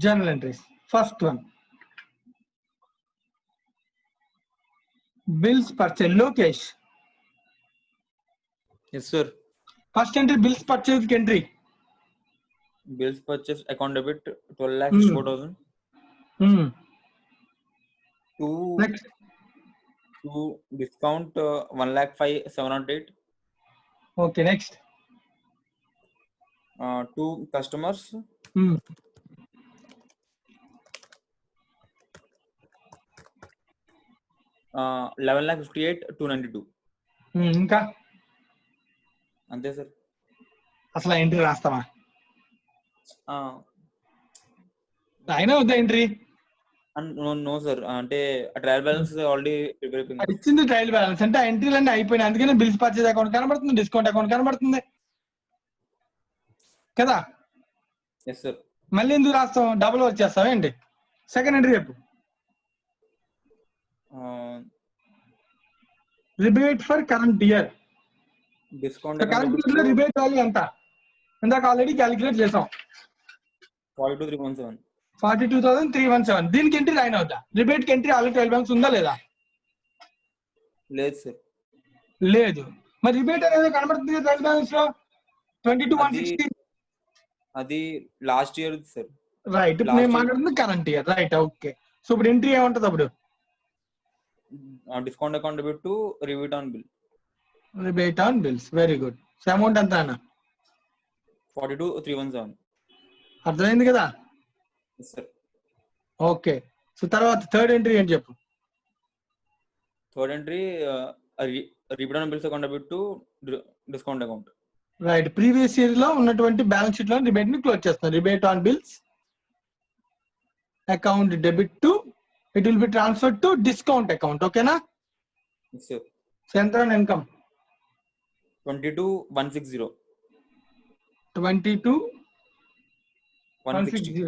Journal entries. First one. Bills purchase. Lokesh. Yes, sir. First entry bills purchase entry. Bills purchase account debit 12,04,000. Next. To discount 1,05,708. Okay, next. To customers. 11,58,292. ఇంకా అంతే sir. అసలు entry రాస్తావా? అయినా వద్దా ఎంట్రీ? నో సార్, అంటే trial balance already prepare అయిపోయింది. అది ఇచ్చింది trial balance అంటే ఎంట్రీలు అన్నీ అయిపోయినాయి. అందుకనే బిల్స్ పర్చేజ్ అకౌంట్ కనబడుతుంది, డిస్కౌంట్ అకౌంట్ కనబడుతుంది కదా. Yes sir. మళ్ళీ ఎందుకు రాస్తాం? డబుల్ వచ్చేస్తావా ఏంటి? సెకండ్ ఎంట్రీ చెప్పు. Rebate for current year. Discount current year లో రిబేట్ వాల్యూ ఎంత? ఇందాక ఆల్రెడీ క్యాలిక్యులేట్ చేసాం. 42,317. 42,317. దీనికి ఎంట్రీ రాయన అవుతా? రిబేట్ కి ఎంట్రీ ఆల్రెడీ 12 బ్యాంక్స్ ఉందా లేదా? లేదు సార్. లేదు. మరి రిబేట్ అనేది కనబడుతుంది 12 బ్యాంక్స్ లో 22,160. అది లాస్ట్ ఇయర్ సార్. రైట్. ఇప్పుడు నేను మాట్లాడుతుంది current year. Right. Okay. So ఇప్పుడు ఎంట్రీ ఏముంటది అప్పుడు? Discount account debit to rebate on bill. Rebate on bills. Very good. So amount ఎంత అన్న 42,317. అర్థమైంది కదా? Yes, sir. ఓకే. సో తర్వాత థర్డ్ ఎంట్రీ ఏంటి చెప్పు. Third entry, rebate on bills account debit to discount account. Right. Previous year లో ఉన్నటువంటి balance sheet లో రిబేట్ ని క్లోజ్ చేస్తాం. Rebate on bills account debit to it will be transfer to discount account. ఓకేనా? Yes, sir. Central income 22,160. 22,160.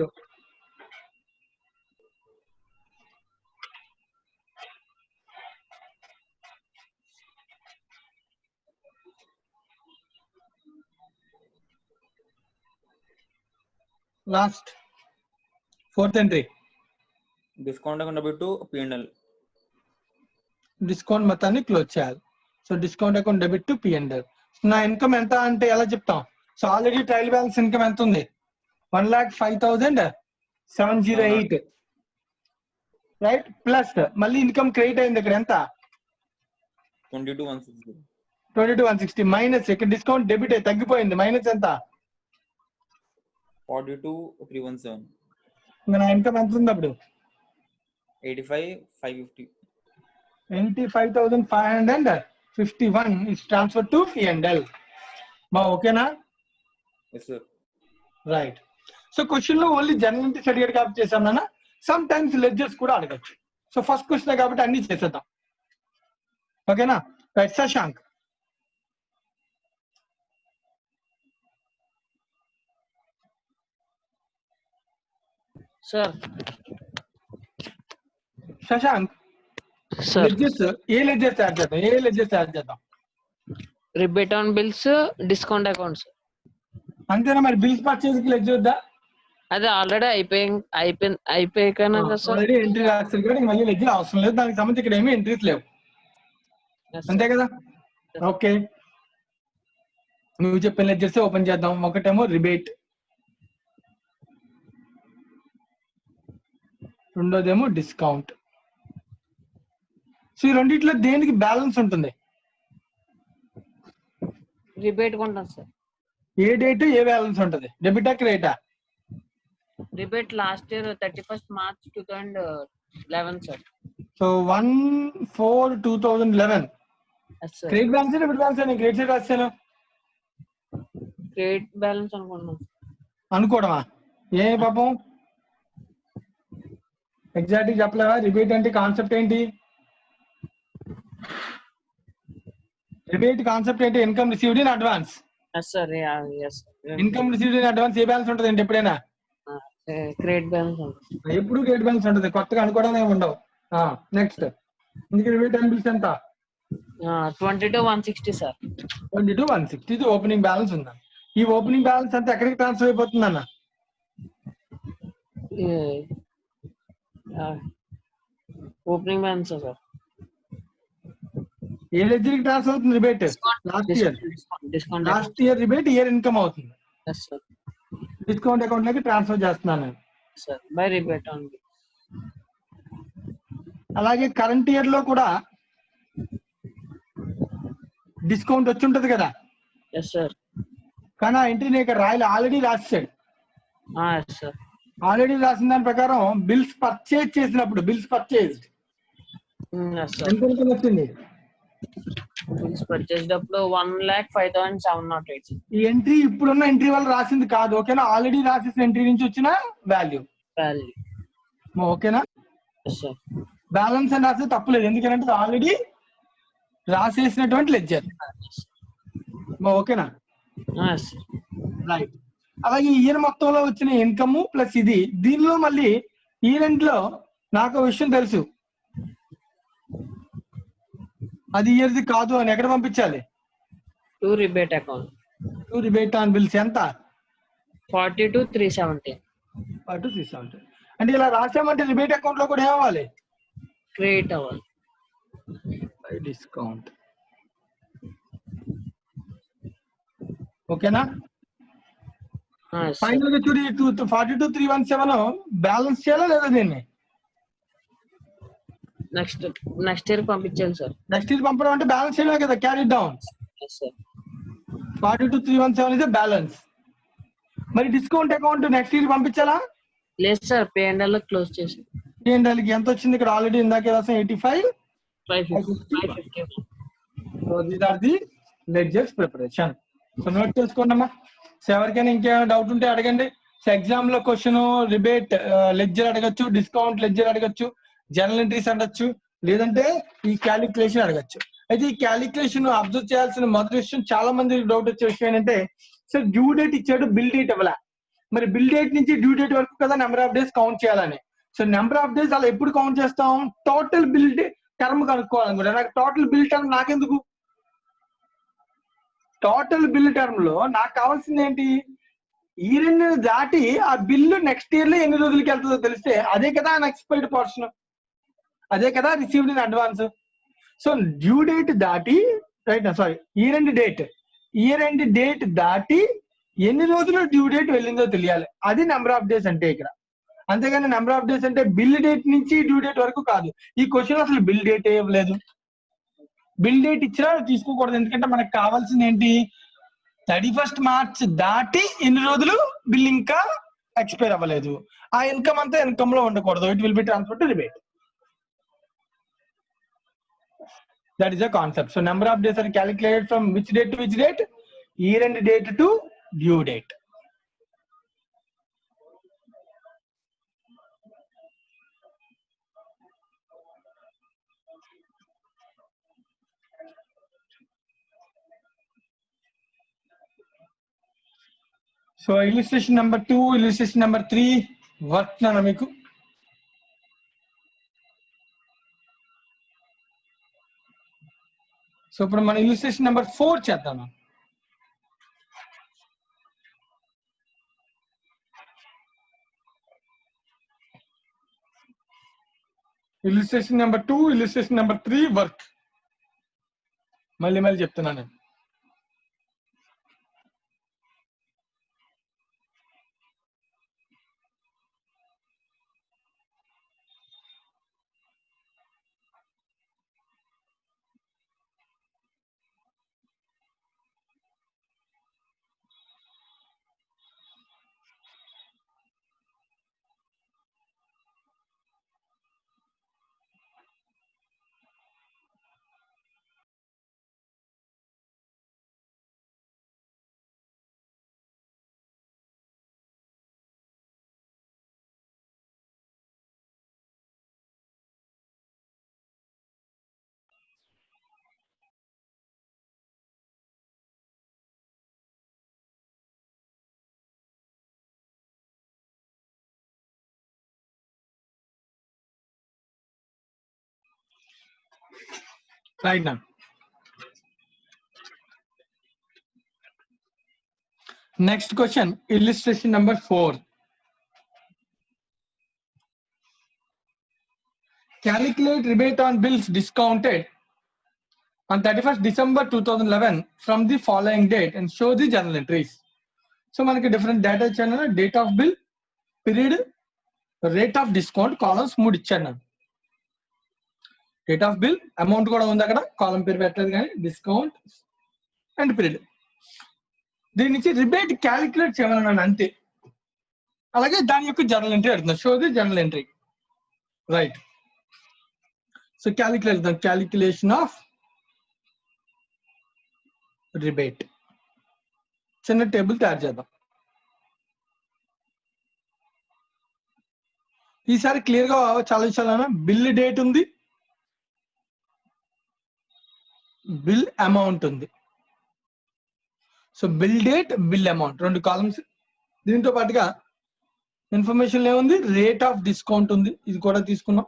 Last fourth entry Discount account debit to P&L. Discount మొత్తాన్ని close చేయాలి. So discount account debit to P&L. నా income ఎంత అంటే ఎలా చెప్తాం? So already trial balance income ఎంత ఉంది? 1,05,708 రైట్. ప్లస్ మళ్ళీ ఇన్కమ్ క్రెడిట్ అయింది ఇక్కడ ఎంత? 22,160. 22,160 మైనస్ ఇక్కడ డిస్కౌంట్ డెబిట్ అయి తగ్గిపోయింది. మైనస్ ఎంత? 42,317. ఇంకా నా ఇన్కమ్ ఎంత ఉంది అప్పుడు? 85,550. 85,551 is transferred to P&L. ఓకేనా? Yes, sir. Right. So question లో ఓన్లీ జనరల్ ఎంట్రీస్ అడిగాడు కాబట్టి చేసాం నాన్న. సమ్ టైమ్స్ లెడ్జర్స్ కూడా అడగచ్చు. సో ఫస్ట్ క్వశ్చన్ కాబట్టి అన్ని చేసేద్దాం. ఓకేనా? Right. Shashank. Sir Shashank sir ledgers ఏ లెడ్జర్స్ యాడ్ చేద్దాం? ఏ లెడ్జర్స్ యాడ్ చేద్దాం? Rebate on bills discount accounts. అంతేనా? మరి బిల్స్ పర్చేజ్ కి లెడ్జర్ వద్దా? అదే ఆల్రెడీ అయిపోయాకనా కదా సార్. ఆల్రెడీ ఎంట్రీ రాస్తారు కూడా మళ్ళీ లెడ్జర్ అవసరం లేదు. దానికి సంబంధించి ఇక్కడ ఏమీ ఎంట్రీస్ లేవు. అంతే కదా? ఓకే. నువ్వు చెప్పిన లెడ్జర్స్ ఓపెన్ చేద్దాం. ఒకటేమో రిబేట్, రెండోదేమో డిస్కౌంట్. సో ఈ రెండిట్లో దేనికి బ్యాలెన్స్ ఉంటుంది? రిబేట్ కొంటాం సార్. ఏ డేట్ ఏ బ్యాలెన్స్ ఉంటుంది? డెబిటా క్రెడిటా? Rebate last year 31st March 2011 sir. So 1/4/2011 credit balance debit balance నేను క్రెడిట్ సైడ్ రాశాను. క్రెడిట్ బ్యాలెన్స్ అనుకుంటున్నాం. అనుకోవడమా? ఏ పాపం ఎగ్జాక్ట్ చెప్పలేవా? రిబేట్ అంటే కాన్సెప్ట్ ఏంటి? రిబేట్ కాన్సెప్ట్ ఏంటి? Income received in advance. Income received in advance ఏ బ్యాలెన్స్ ఉంటుంది అంటే ఎప్పుడైనా? క్రెడిట్ బ్యాలెన్స్ ఉంటుంది. ఎప్పుడు క్రెడిట్ బ్యాలెన్స్ ఉంటుంది. కొత్తగా అనుకోవడం ఏమి ఉండవు. నెక్స్ట్ ఇందుకు రిబేట్ అండ్ బిల్స్ ఎంత? 22,160 సార్. 22,160 ఇది ఓపెనింగ్ బ్యాలెన్స్ ఉందా? ఈ ఓపెనింగ్ బ్యాలెన్స్ అంతా ఎక్కడికి ట్రాన్స్ఫర్ అయిపోతుంది అన్న? Opening balance sir. ఏ లెడ్జర్కి ట్రాన్స్ఫర్ అవుతుంది rebate? Last year rebate year income అవుతుంది. డిస్కౌంట్ అకౌంట్ లోకి ట్రాన్స్ఫర్ చేస్తున్నాను sir by rebate on bill. అలాగే కరెంట్ ఇయర్ లో కూడా డిస్కౌంట్ వచ్చి ఉంటది కదా? Yes sir. కానీ ఆ ఎంట్రీ ఇక్కడ రాయలు ఆల్రెడీ రాసాడు. Yes sir. ఆల్రెడీ రాసిన దాని ప్రకారం బిల్స్ పర్చేజ్ చేసినప్పుడు బిల్స్ పర్చేజ్ ఎంత ఇన్కమ్ వచ్చింది? బిల్స్ పర్చేజ్డ్ అప్పుడు 1,05,708. ఈ ఎంట్రీ ఇప్పుడున్న ఎంట్రీ వల్ల రాసింది కాదు. ఓకేనా? ఆల్రెడీ రాసేసిన ఎంట్రీ నుంచి వచ్చిన వాల్యూ. ఓకేనా? బ్యాలెన్స్ అని రాస్తే తప్పులేదు. ఎందుకంటే ఆల్రెడీ రాసేసినటువంటి లెడ్జర్. ఓకేనా? రైట్. అలాగే ఇయర్ మొత్తంలో వచ్చిన ఇన్కమ్ ప్లస్ ఇది. దీనిలో మళ్ళీ ఈ రెంట్లో నాకు విషయం తెలుసు, అది ఇయర్ది కాదు అని ఎక్కడ పంపించాలి? To rebate account. To rebate on bills ఎంత? 42,370. 42,370 అంటే ఇలా రాసామంటే రిబేట్ అకౌంట్ లో కూడా ఏమవ్వాలి? క్రెడిట్ అవ్వాలి. డిస్కౌంట్. ఓకేనా? ఫైనల్ గా చూడు 42,317 బ్యాలెన్స్ చేయాలా లేదా దీన్ని? నెక్స్ట్ ఇయర్ పంపించాలి సార్. నెక్స్ట్ ఇయర్ పంపడం అంటే బ్యాలెన్స్ చేయడమే కదా, క్యారీ డౌన్. 42,317 is balance. మరి డిస్కౌంట్ అకౌంట్ నెక్స్ట్ ఇయర్ పంపించాలా? లేదు సార్, P&L లో క్లోజ్ చేసి P&L కి ఎంత వచ్చింది? ఇక్కడ ఆల్రెడీ ఇందాక రాసాం 85, 550. So these are the ledgers preparation. So note చేసుకోండమ్మా. సో ఎవరికైనా ఇంకేమైనా డౌట్ ఉంటే అడగండి. సో ఎగ్జామ్ లో క్వశ్చన్ రిబేట్ లెడ్జర్ అడగచ్చు, డిస్కౌంట్ లెడ్జర్ అడగచ్చు, జర్నల్ ఎంట్రీస్ అడగచ్చు, లేదంటే ఈ క్యాలిక్యులేషన్ అడగచ్చు. అయితే ఈ క్యాలిక్యులేషన్ అబ్జర్వ్ చేయాల్సిన మొదటి విషయం, చాలా మంది డౌట్ వచ్చే విషయం ఏంటంటే, సార్ డ్యూ డేట్ ఇచ్చాడు, బిల్ డేట్ ఇవ్వాల. మరి బిల్ డేట్ నుంచి డ్యూ డేట్ వరకు కదా నెంబర్ ఆఫ్ డేస్ కౌంట్ చేయాలని. సో నెంబర్ ఆఫ్ డేస్ అలా ఎప్పుడు కౌంట్ చేస్తాం? టోటల్ బిల్ టర్మ్ కనుక్కోవాలనుకుంటా. నాకు టోటల్ బిల్ టర్మ్ నాకెందుకు? టోటల్ బిల్ టర్మ్ లో నాకు కావాల్సింది ఏంటి? ఈ రెండు దాటి ఆ బిల్లు నెక్స్ట్ ఇయర్ లో ఎన్ని రోజులకి వెళ్తుందో తెలిస్తే అదే కదా అన్ఎక్స్పెక్టెడ్ పోర్షన్, అదే కదా received in advance. So due date దాటి right sorry year end date దాటి ఎన్ని రోజులు డ్యూ డేట్ వెళ్ళిందో తెలియాలి. అది నెంబర్ ఆఫ్ డేస్ అంటే ఇక్కడ. అంతేగాని నెంబర్ ఆఫ్ డేస్ అంటే బిల్ డేట్ నుంచి డ్యూ డేట్ వరకు కాదు. ఈ క్వశ్చన్ అసలు బిల్ డేట్ ఇవ్వలేదు. బిల్ డేట్ ఇచ్చినా తీసుకోకూడదు. ఎందుకంటే మనకు కావాల్సింది ఏంటి? 31st March దాటి ఎన్ని రోజులు బిల్ ఇంకా ఎక్స్పైర్ అవ్వలేదు. ఆ ఇన్కమ్ అంతా ఇన్కమ్ లో ఉండకూడదు. It will be transfer to rebate. That is a concept. So number of days are calculated from which date to which date? Year end date to due date. So illustration number 2, illustration number 3 work na meeku. So ఇప్పుడు మన illustration number 4 చేద్దాం. Illustration number 2, illustration number 3 work. మళ్ళీ చెప్తున్నాను. Right now. Next question, illustration number 4. Calculate rebate on bills discounted on 31st December 2011 from the following date and show the journal entries. So మనకి different data ఇచ్చాను. Date of bill, period, rate of discount, columns 3 ఇచ్చాను. Date of bill, amount కూడా ఉంది అక్కడ, కాలం పేరు పెట్టలేదు కానీ, discount and period. దీని నుంచి రిబేట్ క్యాలిక్యులేట్ చేయమన్నాను అంతే. అలాగే దాని యొక్క జర్నల్ ఎంట్రీ అడుగుతున్నాను. Show the journal entry. Right. So calculation of rebate. చిన్న టేబుల్ తయారు చేద్దాం. ఈసారి క్లియర్ గా చాలా విషయాలు. బిల్ డేట్ ఉంది, బిల్ అమౌంట్ ఉంది. So bill date, bill amount 2 columns. దీంతో పాటుగా ఇన్ఫర్మేషన్ ఏముంది? రేట్ ఆఫ్ డిస్కౌంట్ ఉంది, ఇది కూడా తీసుకున్నాం.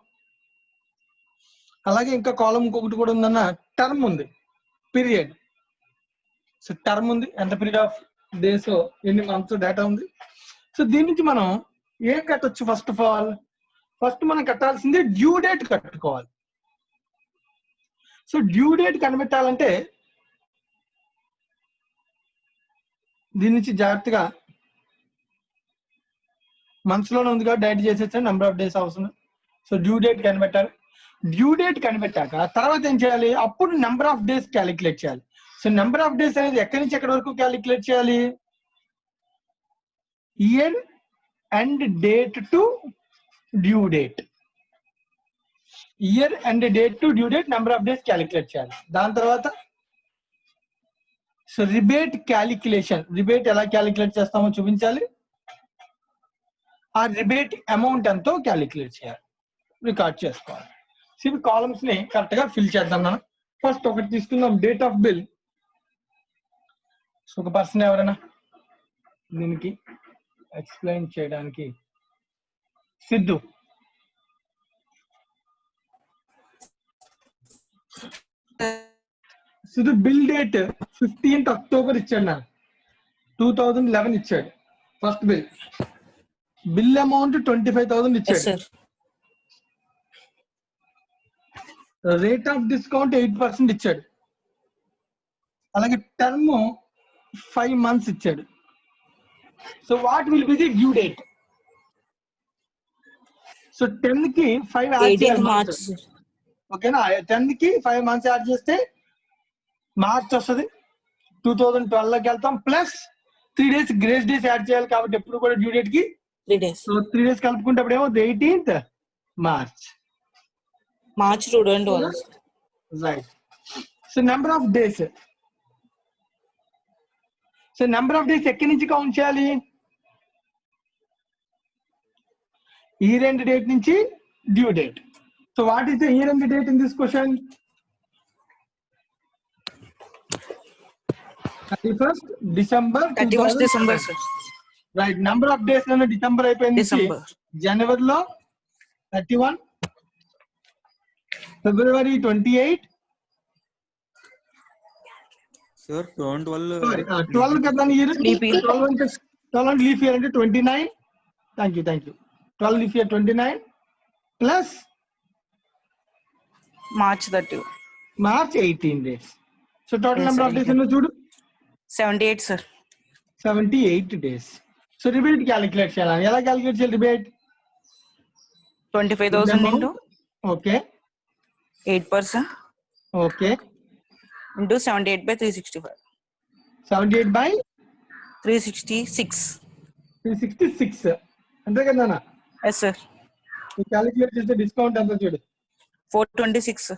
అలాగే ఇంకా కాలం ఇంకొకటి కూడా ఉందన్న, టర్మ్ ఉంది, పీరియడ్. సో టర్మ్ ఉంది, ఎంత పీరియడ్ ఆఫ్ డేస్, ఎన్ని మంత్స్ డేటా ఉంది. సో దీని నుంచి మనం ఏం కట్టొచ్చు? ఫస్ట్ ఆఫ్ ఆల్ మనం కట్టాల్సింది డ్యూ డేట్ కట్టుకోవాలి. సో డ్యూ డేట్ కనిపెట్టాలంటే దీని నుంచి జాగ్రత్తగా మంత్స్లోనే ఉంది కాబట్టి డైట్ చేసేసాను, నెంబర్ ఆఫ్ డేస్ అవసరం. సో డ్యూ డేట్ కనిపెట్టాలి. డ్యూ డేట్ కనిపెట్టాక తర్వాత ఏం చేయాలి? అప్పుడు నెంబర్ ఆఫ్ డేస్ క్యాలిక్యులేట్ చేయాలి. సో నెంబర్ ఆఫ్ డేస్ అనేది ఎక్కడి నుంచి ఎక్కడి వరకు క్యాలిక్యులేట్ చేయాలి? Year and date to due date. Year and date to due date number of days calculate చేయాలి. దాని తర్వాత సో రిబేట్ క్యాలిక్యులేషన్, రిబేట్ ఎలా క్యాలిక్యులేట్ చేస్తామో చూపించాలి. ఆ రిబేట్ అమౌంట్ ఎంతో క్యాలిక్యులేట్ చేయాలి, రికార్డ్ చేసుకోవాలి. సో ఇవి కాలమ్స్ ని కరెక్ట్ గా ఫిల్ చేద్దాం. మనం ఫస్ట్ ఒకటి తీసుకుందాం, డేట్ ఆఫ్ బిల్. సో ఒక పర్సన్ ఎవరైనా దీనికి ఎక్స్ప్లెయిన్ చేయడానికి, Siddhu. Siddhu bill date 15th October ఇచ్చాడు నా 2011 ఇచ్చాడు. ఫస్ట్ బిల్, బిల్ అమౌంట్ 25,000 ఇచ్చాడు. రేట్ ఆఫ్ డిస్కౌంట్ 8% ఇచ్చాడు. అలాగే టర్మ్ 5 months ఇచ్చాడు. So what will be the due date? So 10 కి 5 యాడ్ చేయాలి. ఓకేనా? 10 కి 5 months యాడ్ చేస్తే మార్చ్ వస్తుంది. 2012 లోకి వెళ్తాం. Plus 3 days grace days add చేయాలి కాబట్టి ఎప్పుడు కూడా డ్యూ డేట్ కి 3 days. సో 3 days కలుపుకుంటే అప్పుడు ఏమో 18th March. March 2012. Right. So number of days. So number of days ఎక్కడి నుంచి కౌంట్ చేయాలి? ఇయర్ ఎండ్ డేట్ నుంచి due date. So what is the year end date in this question? 31st December 31st December, sir. Right. Number of days లోనే December అయిపోయింది. December. జనవరిలో 31, February 28, Sir, 12. sorry 12 కదా year. Leap year. 12 అంటే leap year అంటే 29. Thank you 12 leap year 29 plus March 30. March 18 days. So total Yes, number of days ఎన్నో చూడు, 78, sir. 78 days. So rebate calculate చేయాలి. ఎలా క్యాలిక్యులేట్ చేయాలి rebate? 25,000 into okay 8% okay into 78 by 365. 78 by 366. 366 అంతే కదా నాన్న? Yes, sir. క్యాలిక్యులేట్ చేస్తే డిస్కౌంట్ ఎంత చూడు, 426, sir.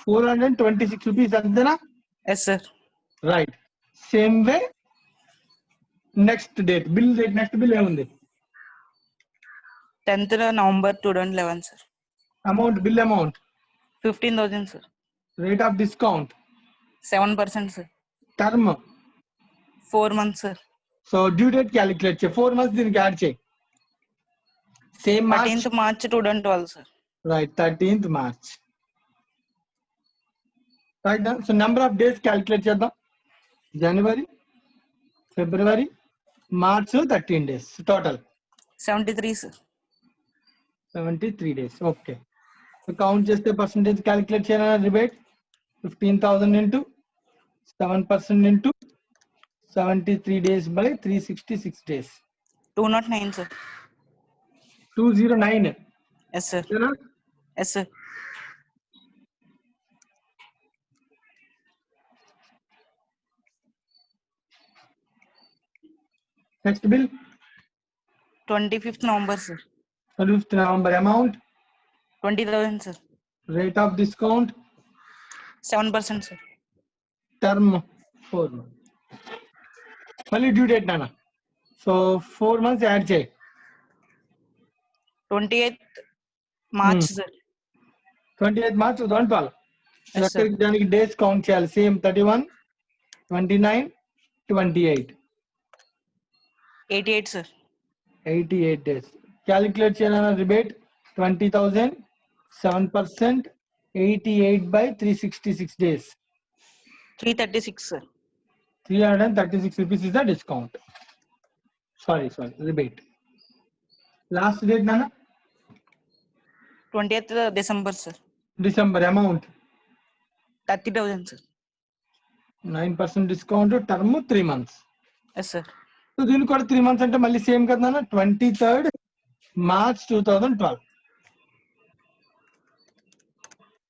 426 rupees అంతేనా? Yes, sir. Right. Same way next date, bill date, next bill ఏముంది? 10th November 2011, sir. Amount, bill amount, 15,000, sir. Rate of discount, 7%, sir. Term. 4 months, sir. So due date calculate చేయి, 4 months దీనికి add చేయి. Same 13th March 2012, sir. Right, 13th March. Right. So number of days calculate చేద్దాం. జనవరి, ఫిబ్రవరి, March 13 days. Total 73, sir. 73 days. Okay. So count చేస్తే percentage calculate చేయాలన్నా rebate 15,000 into 7% into 73 days by 366 days. 209, sir. 209. Yes, sir. Yes, sir. Next bill, 25th November, sir. 25th November. Amount, 20,000, sir. rate of discount, 7%, sir. term 4 months. మళ్ళీ due date నాన్న. So 4 months add చేయి. 28th March, sir. 28th March 2012. Yes, sir. దానికి days count చేయాలి. Same 31, 29, 28. 88, sir. 88 days. Calculate చేయాలన్న rebate 20,000, 7%, 88 by 366 days. 336, sir. 336 rupees is the discount. Sorry, rebate. Last date nana? 20th December, sir. December. Amount 30,000, sir. 9% discount, term 3 months. Yes, sir. So దీనికి కూడా 3 months అంటే మళ్ళీ same కదా నాన్న, 23rd March 2012.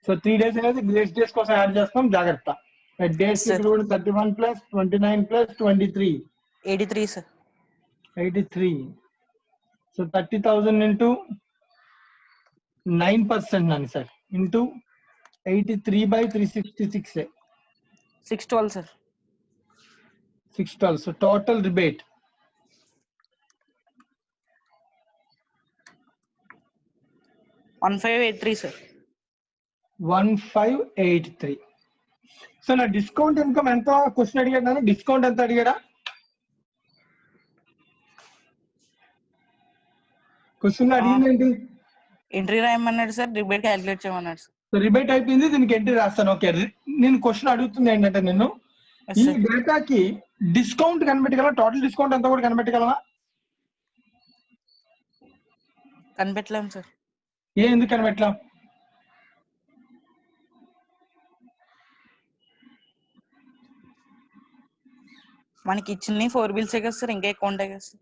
So 3 days అనేది grace days కోసం add చేస్తాం, జాగ్రత్త. Dates Sir. ఇక్కడ కూడా 31 plus 29 plus 23 83 sir. 83. So 30,000 into 9% nani sir into 83 by 366 612 sir. 612. So total rebate 1583 sir. 1583. So నా డిస్కౌంట్ ఇన్కమ్ ఎంత క్వశ్చన్ అడిగాడు, డిస్కౌంట్ ఎంత అడిగాడా? క్వశ్చన్ అడిగింది ఏంటి? ఎంట్రీ రాయమన్నాడు సార్, రిబేట్ క్యాలిక్యులేట్ చేయమన్నాడు సార్. సో రిబేట్ అయిపోయింది, దీనికి ఎంట్రీ రాస్తాను. ఓకే, నేను క్వశ్చన్ అడుగుతుంది ఏంటంటే, నేను Yes, ఈ sir. డేటాకి డిస్కౌంట్ కనిపెట్టగలవా? టోటల్ డిస్కౌంట్ ఎంత కూడా కనిపెట్టగలవా? కనిపెట్టలేం సార్. ఎందుకు కనిపెట్టలేం? మనకి ఇచ్చింది 4 బిల్స్ కదా సార్, ఇంకా ఎక్కువ ఉంటాయి కదా సార్.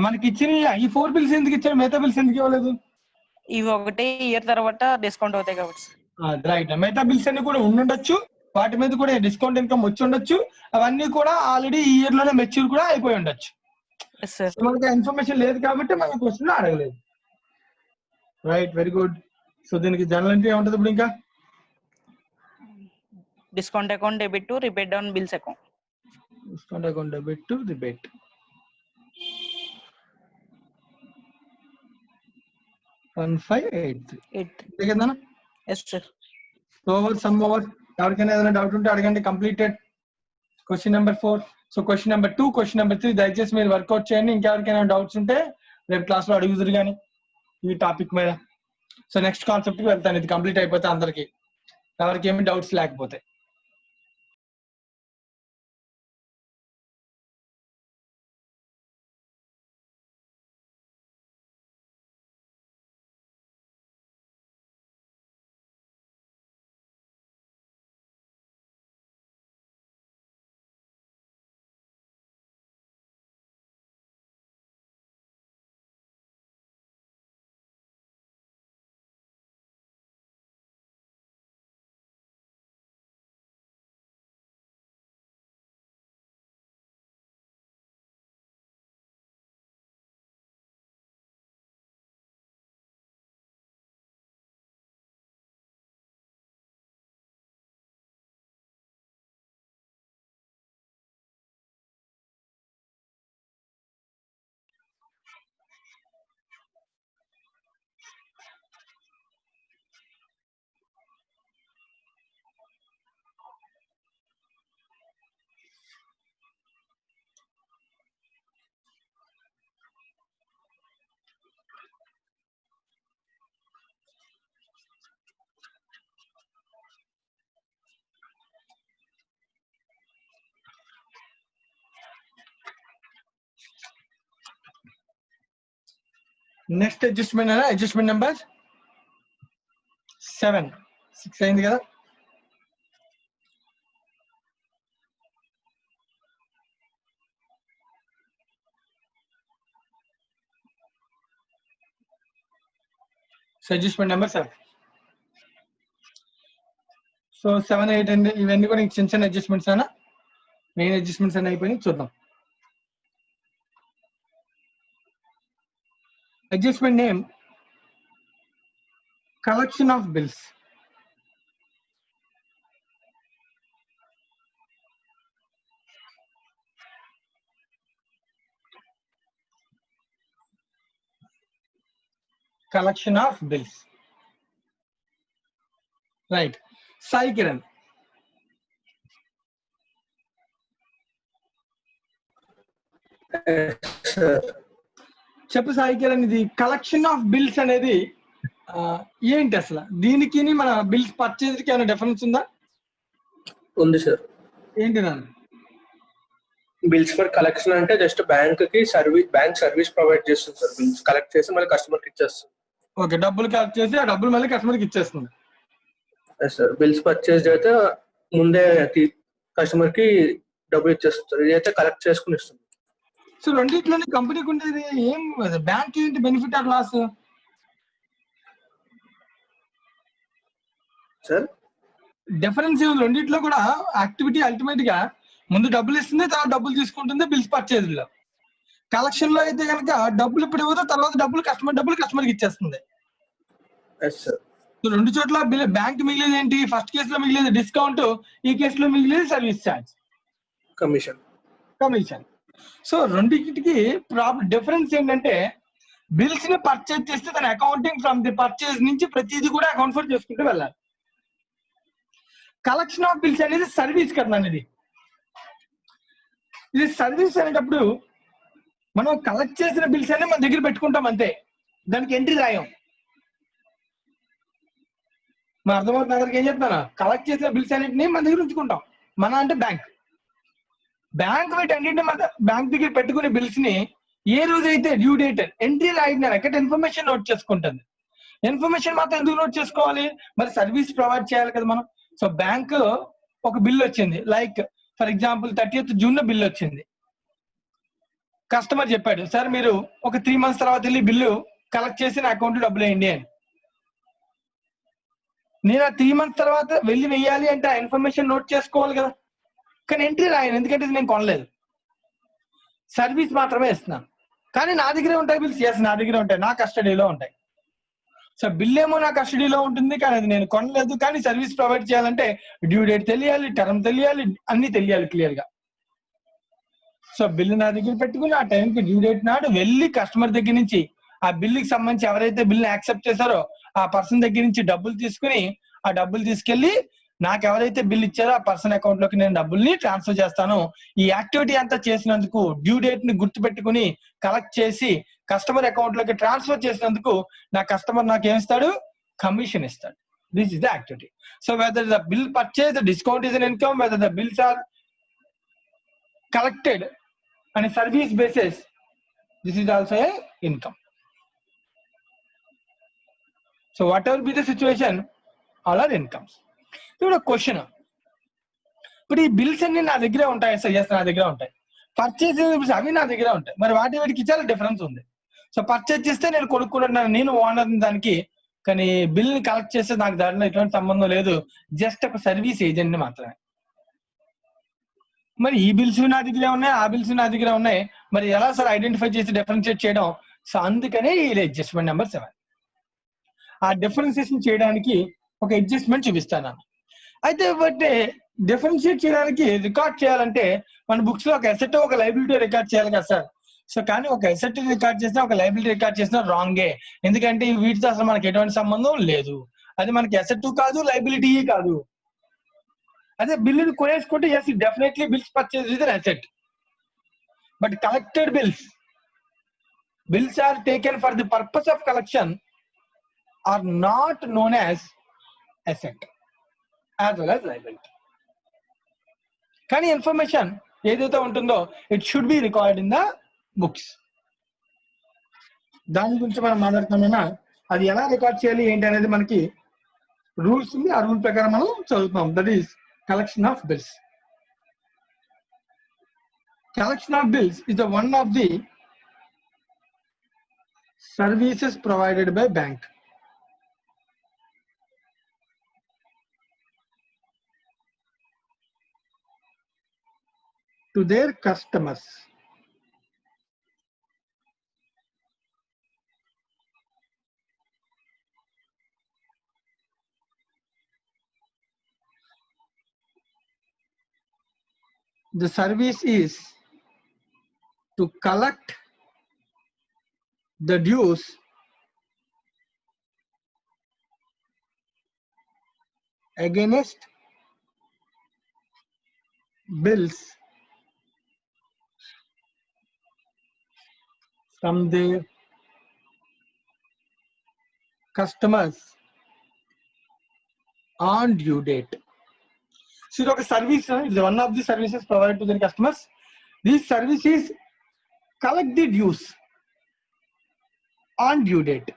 మనకి ఇచ్చిన ఈ 4 బిల్స్ ఎందుకు ఇచ్చారు, మిగతా బిల్స్ ఎందుకు ఇవ్వలేదు? ఇవి ఒకటే ఇయర్ తర్వాత డిస్కౌంట్ అవుతాయి కాబట్టి సార్. రైట్, మిగతా బిల్స్ అన్ని కూడా ఉండుండొచ్చు, వాటి మీద కూడా డిస్కౌంట్ ఇన్కమ్ వచ్చి ఉండొచ్చు, అవన్నీ కూడా ఆల్రెడీ ఈ ఇయర్ లోనే మెచ్యూర్ కూడా అయిపోయి ఉండొచ్చు. Yes, sir. మనకి ఇన్ఫర్మేషన్ లేదు కాబట్టి మన క్వశ్చన్ అడగలేదు. Right, very good. సో దీనికి జనరల్ ఎంట్రీ ఏముంటది ఇప్పుడు? ఇంకా discount account debit to rebate down bills account. Discount account debit to rebate. 1583 కదా? Yes sir. Over some over. ఎవరికైనా ఏదైనా డౌట్ ఉంటే అడగండి. Completed question number 4. So question number 2, question number 3 దయచేసి మీరు వర్కౌట్ చేయండి. ఇంకెవరికైనా డౌట్స్ ఉంటే రేపు క్లాస్ లో అడుగుదురు కానీ ఈ టాపిక్ మీద. సో నెక్స్ట్ కాన్సెప్ట్ కి వెళ్తాను, ఇది కంప్లీట్ అయిపోతే అందరికి, ఎవరికి ఏమి డౌట్స్ లేకపోతే. నెక్స్ట్ అడ్జస్ట్మెంట్ అయినా అడ్జస్ట్మెంట్ నెంబర్ 7, 6 అయింది కదా? Adjustment number 7. సో 7, 8 అండి, ఇవన్నీ కూడా చిన్న చిన్న అడ్జస్ట్మెంట్స్ అయినా, మెయిన్ అడ్జస్ట్మెంట్స్ అన్నీ అయిపోయి చూద్దాం. Adjustment name collection of bills. Collection of bills. Right. Sai Kiran. చెప్పు సాయి కిరణ్, ఇది కలెక్షన్ ఆఫ్ బిల్స్ అనేది ఏంటి అసలు? దీనికి మన బిల్స్ పర్చేజ్ కి ఏమైనా డిఫరెన్స్ ఉందా? ఉంది సార్. ఏంటి దాన్ని? బిల్స్ ఫర్ కలెక్షన్ అంటే జస్ట్ బ్యాంక్ కి సర్వీస్ ప్రొవైడ్ చేస్తుంది సార్. బిల్స్ కలెక్ట్ చేసి మళ్ళీ కస్టమర్ కి ఇచ్చేస్తుంది. ఓకే, డబ్బులు కలెక్ట్ చేసి ఆ డబ్బులు మళ్ళీ కస్టమర్ కి ఇచ్చేస్తుంది. సార్ బిల్స్ పర్చేజ్ అయితే ముందే కస్టమర్ కి డబ్బులు ఇచ్చేస్తుంది సార్. ఇదైతే కలెక్ట్ చేసుకుని ఇస్తుంది. సో రెండిట్లోనే కంపెనీకి ఉండేది ఏం, బ్యాంక్ ఏంటి benefit or loss sir? Difference రెండిట్లో కూడా యాక్టివిటీ అల్టిమేట్ గా ముందు డబ్బులు ఇస్తుంది, తర్వాత డబ్బులు తీసుకుంటుంది బిల్స్ పర్చేజ్ లో. కలెక్షన్ లో అయితే కనుక డబ్బులు ఇప్పుడు ఇవ్వదు, తర్వాత డబ్బులు కస్టమర్కి ఇచ్చేస్తుంది. సో రెండు చోట్ల బ్యాంక్ మిగిలేదు ఏంటి, ఫస్ట్ కేసులో మిగిలేదు డిస్కౌంట్, ఈ కేసులో మిగిలేదు సర్వీస్ ఛార్జ్, కమిషన్. సో రెండింటికి డిఫరెన్స్ ఏంటంటే బిల్స్ ని పర్చేజ్ చేస్తే తన అకౌంటింగ్ ఫ్రమ్ ది పర్చేజ్ నుంచి ప్రతిదీ కూడా అకౌంట్ ఫర్ చేసుకుంటూ వెళ్ళాలి. కలెక్షన్ ఆఫ్ బిల్స్ అనేది సర్వీస్ కదా అనేది. ఇది సర్వీస్ అనేటప్పుడు మనం కలెక్ట్ చేసిన బిల్స్ అన్ని మన దగ్గర పెట్టుకుంటాం అంతే, దానికి ఎంట్రీ రాయం. మన అర్థమవుతుంది అందరికి ఏం చెప్తాను, కలెక్ట్ చేసిన బిల్స్ అన్నింటినీ మన దగ్గర ఉంచుకుంటాం. మన అంటే బ్యాంక్ వీటన్నింటినీ మన బ్యాంక్ దగ్గర పెట్టుకునే బిల్స్ ని ఏ రోజు అయితే డ్యూ డేట్ ఎంట్రీ రాయిన ఎక్కడ ఇన్ఫర్మేషన్ నోట్ చేసుకుంటుంది. ఇన్ఫర్మేషన్ మాత్రం ఎందుకు నోట్ చేసుకోవాలి, మరి సర్వీస్ ప్రొవైడ్ చేయాలి కదా మనం. సో బ్యాంక్ ఒక బిల్ వచ్చింది, like for example 30th June bill వచ్చింది. కస్టమర్ చెప్పాడు, సార్ మీరు ఒక 3 months తర్వాత వెళ్ళి బిల్లు కలెక్ట్ చేసి నా అకౌంట్ డబ్బులు వేయండి అని. నేను ఆ 3 months తర్వాత వెళ్ళి వెయ్యాలి అంటే ఆ ఇన్ఫర్మేషన్ నోట్ చేసుకోవాలి కదా, కానీ ఎంట్రీ రాయను ఎందుకంటే నేను కొనలేదు, సర్వీస్ మాత్రమే ఇస్తున్నాను. కానీ నా దగ్గరే ఉంటాయి బిల్స్, ఎస్ నా దగ్గరే ఉంటాయి, నా కస్టడీలో ఉంటాయి. సో బిల్ ఏమో నా కస్టడీలో ఉంటుంది కానీ అది నేను కొనలేదు, కానీ సర్వీస్ ప్రొవైడ్ చేయాలంటే డ్యూ డేట్ తెలియాలి, టర్మ్ తెలియాలి, అన్ని తెలియాలి క్లియర్ గా. సో బిల్లు నా దగ్గర పెట్టుకుని ఆ టైంకి డ్యూ డేట్ నాడు వెళ్ళి కస్టమర్ దగ్గర నుంచి ఆ బిల్లుకి సంబంధించి ఎవరైతే బిల్ని యాక్సెప్ట్ చేశారో ఆ పర్సన్ దగ్గర నుంచి డబ్బులు తీసుకుని ఆ డబ్బులు తీసుకెళ్లి నాకు ఎవరైతే బిల్ ఇచ్చారో ఆ పర్సన్ అకౌంట్ లోకి నేను డబ్బుల్ని ట్రాన్స్ఫర్ చేస్తాను. ఈ యాక్టివిటీ అంతా చేసినందుకు, డ్యూ డేట్ ని గుర్తు పెట్టుకుని కలెక్ట్ చేసి కస్టమర్ అకౌంట్ లోకి ట్రాన్స్ఫర్ చేసినందుకు నా కస్టమర్ నాకు ఏమిస్తాడు, కమిషన్ ఇస్తాడు. This is the activity. So whether the bill purchase, the discount is an income, whether the bills are collected on a service basis, this is also a income. So whatever be the situation, all are incomes. So a question, but ఈ bills అన్ని నా దగ్గరే ఉంటాయి sir, yes నా దగ్గర ఉంటాయి. Purchase అవి నా దగ్గర ఉంటాయి, మరి వాటికి చాలా డిఫరెన్స్ ఉంది. సో పర్చేజ్ చేస్తే నేను కొనుక్కున్నాను, నేను ఓనర్ దానికి, కానీ బిల్ ని కలెక్ట్ చేస్తే నాకు దాంట్లో ఎటువంటి సంబంధం లేదు, జస్ట్ ఒక సర్వీస్ ఏజెంట్ ని మాత్రమే. మరి ఈ బిల్స్ నా దగ్గరే ఉన్నాయి, ఆ బిల్స్ నా దగ్గర ఉన్నాయి, మరి ఎలా సార్ ఐడెంటిఫై చేసి డిఫరెన్షియేట్ చేయడం? సో అందుకనే ఈ అడ్జస్ట్మెంట్ నెంబర్ 7. ఆ డిఫరెన్షియేషన్ చేయడానికి ఒక అడ్జస్ట్మెంట్ చూపిస్తాను. అయితే బట్ డిఫరెన్షియేట్ చేయడానికి రికార్డ్ చేయాలంటే మన బుక్స్ లో ఒక అసెట్ ఒక లైబిలిటీ రికార్డ్ చేయాలి కదా సార్. సో కానీ ఒక అసెట్ రికార్డ్ చేసినా ఒక లైబిలిటీ రికార్డ్ చేసినా రాంగే, ఎందుకంటే వీటితో అసలు మనకి ఎటువంటి సంబంధం లేదు. అది మనకి అసెట్ కాదు, లైబిలిటీ కాదు. అదే బిల్లుని కొనేసుకుంటే yes definitely bills purchase with an asset, but collected bills are taken for the purpose of collection are not known as asset as well as liability. కానీ ఇన్ఫర్మేషన్ ఏదైతే ఉంటుందో it should be record in the books. దాని గురించి మనం మాట్లాడుతున్నామైనా అది ఎలా record చేయాలి ఏంటి అనేది మనకి రూల్స్ ఉంది, ఆ రూల్ ప్రకారం మనం చదువుతున్నాం. That is collection of bills. Collection of bills is the one of the services provided by bank to their customers. The service is to collect the dues against bills from the customers on due date. So it is a service, is one of the services provided to the customers. These services collect the dues on due date.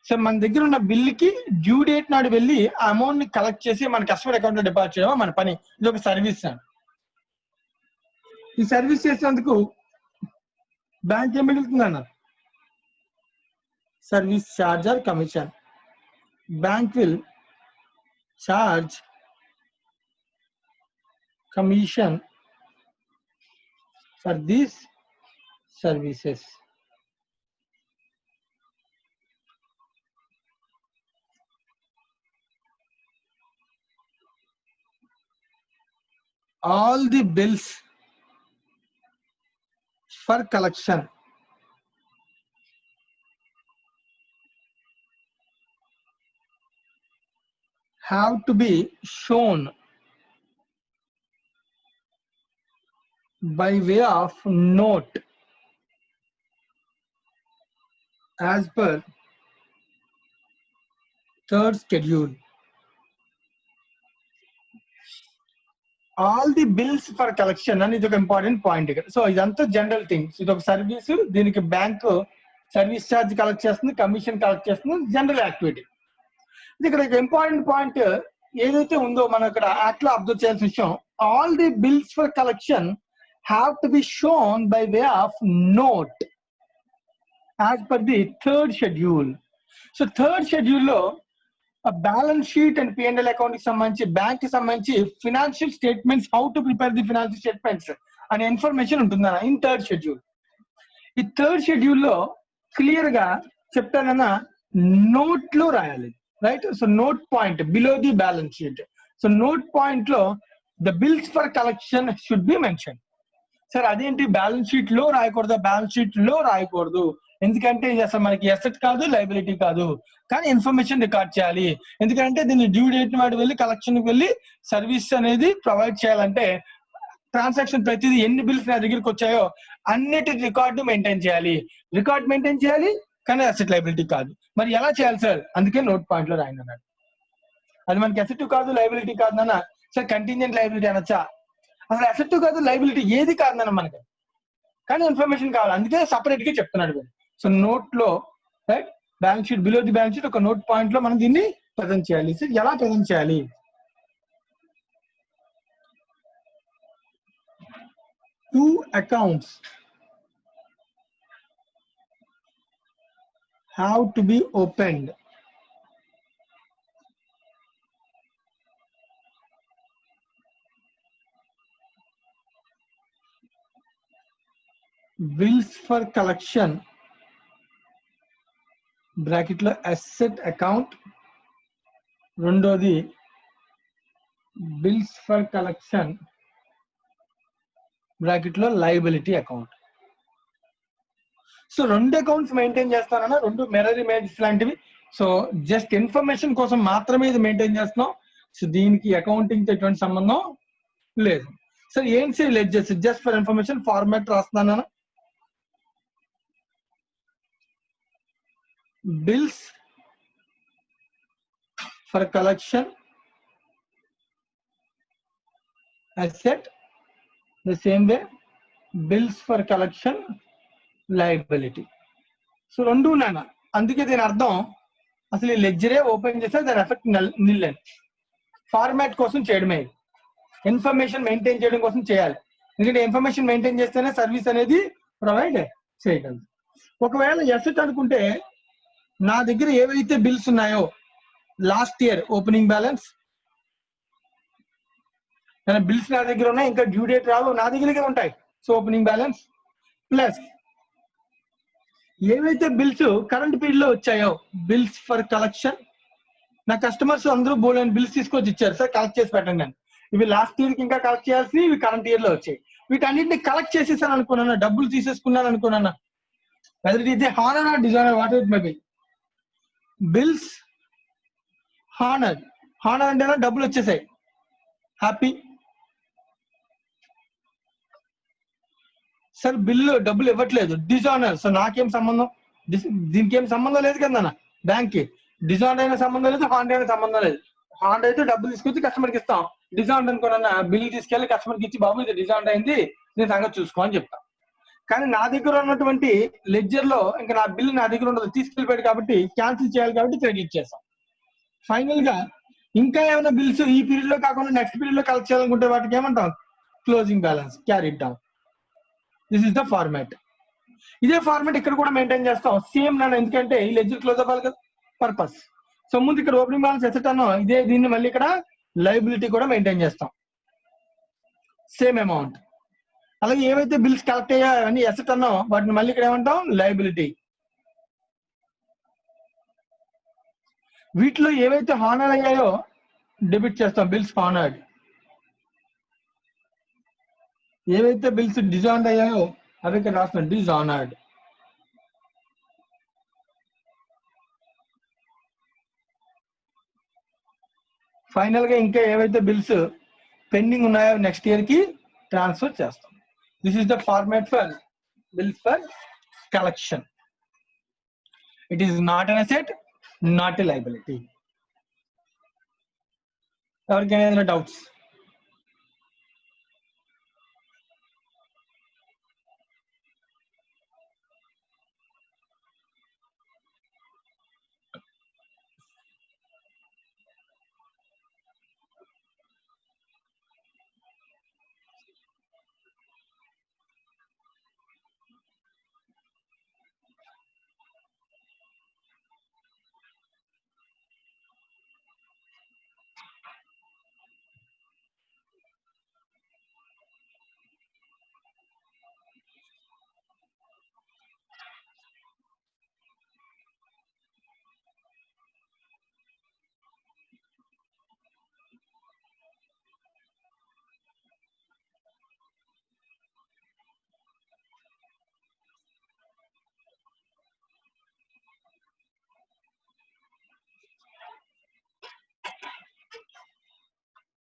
So మన దగ్గర ఉన్న బిల్లుకి due date నాడు వెళ్ళి ఆ amount ని collect చేసి మన కస్టమర్ అకౌంట్ లో డిపాజిట్ చేయడం మన పని. ఇది ఒక సర్వీస్. ఈ సర్వీస్ చేసినందుకు బ్యాంక్ ఏం మిగులుతుంది అన్నారు, service charge or commission. Bank will charge commission for these services. All the bills for collection have to be shown by way of note as per third schedule. All the bills for collection అని ఇది ఒక important point ఇక్కడ. So ఇదంతా general things. ఇది ఒక service, దీనికి bank service charge collect చేస్తుంది, commission collect చేస్తుంది, జనరల్ యాక్టివిటీ. ఇక్కడ ఒక ఇంపార్టెంట్ పాయింట్ ఏదైతే ఉందో మనం ఇక్కడ యాక్ట్ లో అబ్జర్వ్ చేయాల్సిన విషయం, all the bills for collection have to be shown by way of note as per the third schedule. So third schedule లో balance sheet and P&L account కి సంబంధించి, బ్యాంక్ కి సంబంధించి financial statements, how to prepare the financial statements అనే information ఉంటుందా in third schedule. ఈ third schedule లో clear గా చెప్తానన్నా నోట్ లో రాయాలి, right. So note point below the balance sheet. So note point లో the bills for collection should be mention. Sir అదేంటి బ్యాలెన్స్ షీట్ లో రాయకూడదు, బ్యాలెన్స్ షీట్ లో రాయకూడదు ఎందుకంటే ఇది అసలు మనకి ఎసెట్ కాదు, లైబిలిటీ కాదు, కానీ ఇన్ఫర్మేషన్ రికార్డ్ చేయాలి. ఎందుకంటే దీన్ని డ్యూ డేట్ వాడు వెళ్ళి కలెక్షన్ కి వెళ్ళి సర్వీస్ అనేది ప్రొవైడ్ చేయాలంటే ట్రాన్సాక్షన్ ప్రతిదీ ఎన్ని బిల్స్ నా దగ్గరికి వచ్చాయో అన్నిటి రికార్డు మెయింటైన్ చేయాలి. రికార్డ్ మెయింటైన్ చేయాలి కానీ అసెట్ లైబిలిటీ కాదు. మరి ఎలా చేయాలి సార్? అందుకే నోట్ పాయింట్ లో రాయండి అన్నాడు. అది మనకి అసెట్ కాదు, లైబిలిటీ కాదు నాన్న. సార్ కంటింజెంట్ లైబిలిటీ అనొచ్చా? అసలు అసెట్ కాదు, లైబిలిటీ ఏది కాదు నాన్న మనకి, కానీ ఇన్ఫర్మేషన్ కావాలి. అందుకే సపరేట్ గా చెప్తున్నాడు. సో నోట్ లో right balance sheet below the balance sheet ఒక నోట్ పాయింట్ లో మనం దీన్ని ప్రజెంట్ చేయాలి. సో ఎలా ప్రజెంట్ చేయాలి? Two accounts have to B opened bills for collection bracket లో అసెట్ అకౌంట్, రెండోది బిల్స్ ఫర్ కలెక్షన్ బ్రాకెట్ లో లైబిలిటీ అకౌంట్. సో రెండు అకౌంట్స్ మెయింటైన్ చేస్తానన్నా, రెండు మిర్రర్ ఇమేజెస్ లాంటివి. సో జస్ట్ ఇన్ఫర్మేషన్ కోసం మాత్రమే ఇది మెయింటైన్ చేస్తున్నాం. సో దీనికి అకౌంటింగ్ తో ఎటువంటి సంబంధం లేదు. సో ఏంటి ledgers just for information format రాస్తున్నాను. Bills for collection asset, the same way bills for collection liability. So రెండు నాన్న. అందుకే దీని అర్థం అసలు ఈ లెడ్జరే ఓపెన్ చేస్తే దాని ఎఫెక్ట్ నిల్ అని ఫార్మాట్ కోసం చేయడమే, ఇన్ఫర్మేషన్ మెయింటైన్ చేయడం కోసం చేయాలి. ఎందుకంటే ఇన్ఫర్మేషన్ మెయింటైన్ చేస్తేనే సర్వీస్ అనేది ప్రొవైడ్ చేయగలదు. ఒకవేళ ఎసెట్ అనుకుంటే నా దగ్గర ఏవైతే బిల్స్ ఉన్నాయో last year opening balance bills నా దగ్గర ఉన్నాయి, ఇంకా డ్యూ డేట్ రావు, నా దగ్గరకే ఉంటాయి. సో ఓపెనింగ్ బ్యాలెన్స్ ప్లస్ ఏవైతే బిల్స్ కరెంట్ పీరియడ్ లో వచ్చాయో బిల్స్ ఫర్ కలెక్షన్. నా కస్టమర్స్ అందరూ బోల్డ్ బిల్స్ తీసుకొచ్చి ఇచ్చారు, సార్ కలెక్ట్ చేసి పెట్టండి అని. ఇవి లాస్ట్ ఇయర్ కి ఇంకా కలెక్ట్ చేయాల్సి, ఇవి కరెంట్ ఇయర్ లో వచ్చాయి. వీటన్నింటిని కలెక్ట్ చేసేసాను అనుకున్నాను, డబ్బులు తీసేసుకున్నాను అనుకున్నాను. Whether it is honour or dishonour, what it may be. Bills honour, honour అంటే డబ్బులు వచ్చేసాయి, హ్యాపీ. సార్ బిల్లు డబ్బులు ఇవ్వట్లేదు, డిజానర్. సో నాకేం సంబంధం, దీనికి ఏం సంబంధం లేదు కదా బ్యాంక్ కి. డిజానర్ అయినా సంబంధం లేదు, హాండ్ అయినా సంబంధం లేదు. హాండ్ అయితే డబ్బులు తీసుకొచ్చి కస్టమర్కి ఇస్తాం, డిజానర్ అనుకోనన్నా బిల్లు తీసుకెళ్లి కస్టమర్కి ఇచ్చి బాబు ఇది డిజానర్ అయింది నేను సంగతి చూసుకో అని చెప్తాను. కానీ నా దగ్గర ఉన్నటువంటి లెడ్జర్ లో ఇంకా నా బిల్ నా దగ్గర ఉండదు, తీసుకెళ్ళిపోయాడు కాబట్టి క్యాన్సిల్ చేయాలి కాబట్టి క్రెడిట్ చేస్తాం. ఫైనల్ గా ఇంకా ఏమైనా బిల్స్ ఈ పీరియడ్ లో కాకుండా నెక్స్ట్ పీరియడ్ లో కలెక్ట్ చేయాలనుకుంటే వాటికి ఏమంటాం, closing balance, carry down. This is the format. ఇదే ఫార్మాట్ ఇక్కడ కూడా మెయింటైన్ చేస్తాం సేమ్ నాన్న, ఎందుకంటే ఈ లెడ్జర్ క్లోజ్ అవ్వాలి కదా పర్పస్. సో ముందు ఇక్కడ ఓపెనింగ్ బ్యాలెన్స్ ఎసెట్ అన్నో ఇదే, దీన్ని మళ్ళీ ఇక్కడ లయబిలిటీ కూడా మెయింటైన్ చేస్తాం సేమ్ అమౌంట్. అలాగే ఏవైతే బిల్స్ కలెక్ట్ అయ్యాయో అవన్నీ ఎసెట్ అన్నో వాటిని మళ్ళీ ఇక్కడ ఏమంటాం లయబిలిటీ. వీటిలో ఏవైతే హానర్ అయ్యాయో డెబిట్ చేస్తాం బిల్స్ హానర్డ్. ఏవైతే బిల్స్ డిజానర్డ్ అయ్యాయో అవి ఇక్కడ రాస్తాం డిజానర్డ్. ఫైనల్ గా ఇంకా ఏవైతే బిల్స్ పెండింగ్ ఉన్నాయో నెక్స్ట్ ఇయర్ కి ట్రాన్స్ఫర్ చేస్తాం. This is the format for bills for collection. It is not an asset, not a liability. ఎవరికైనా ఏదైనా doubts?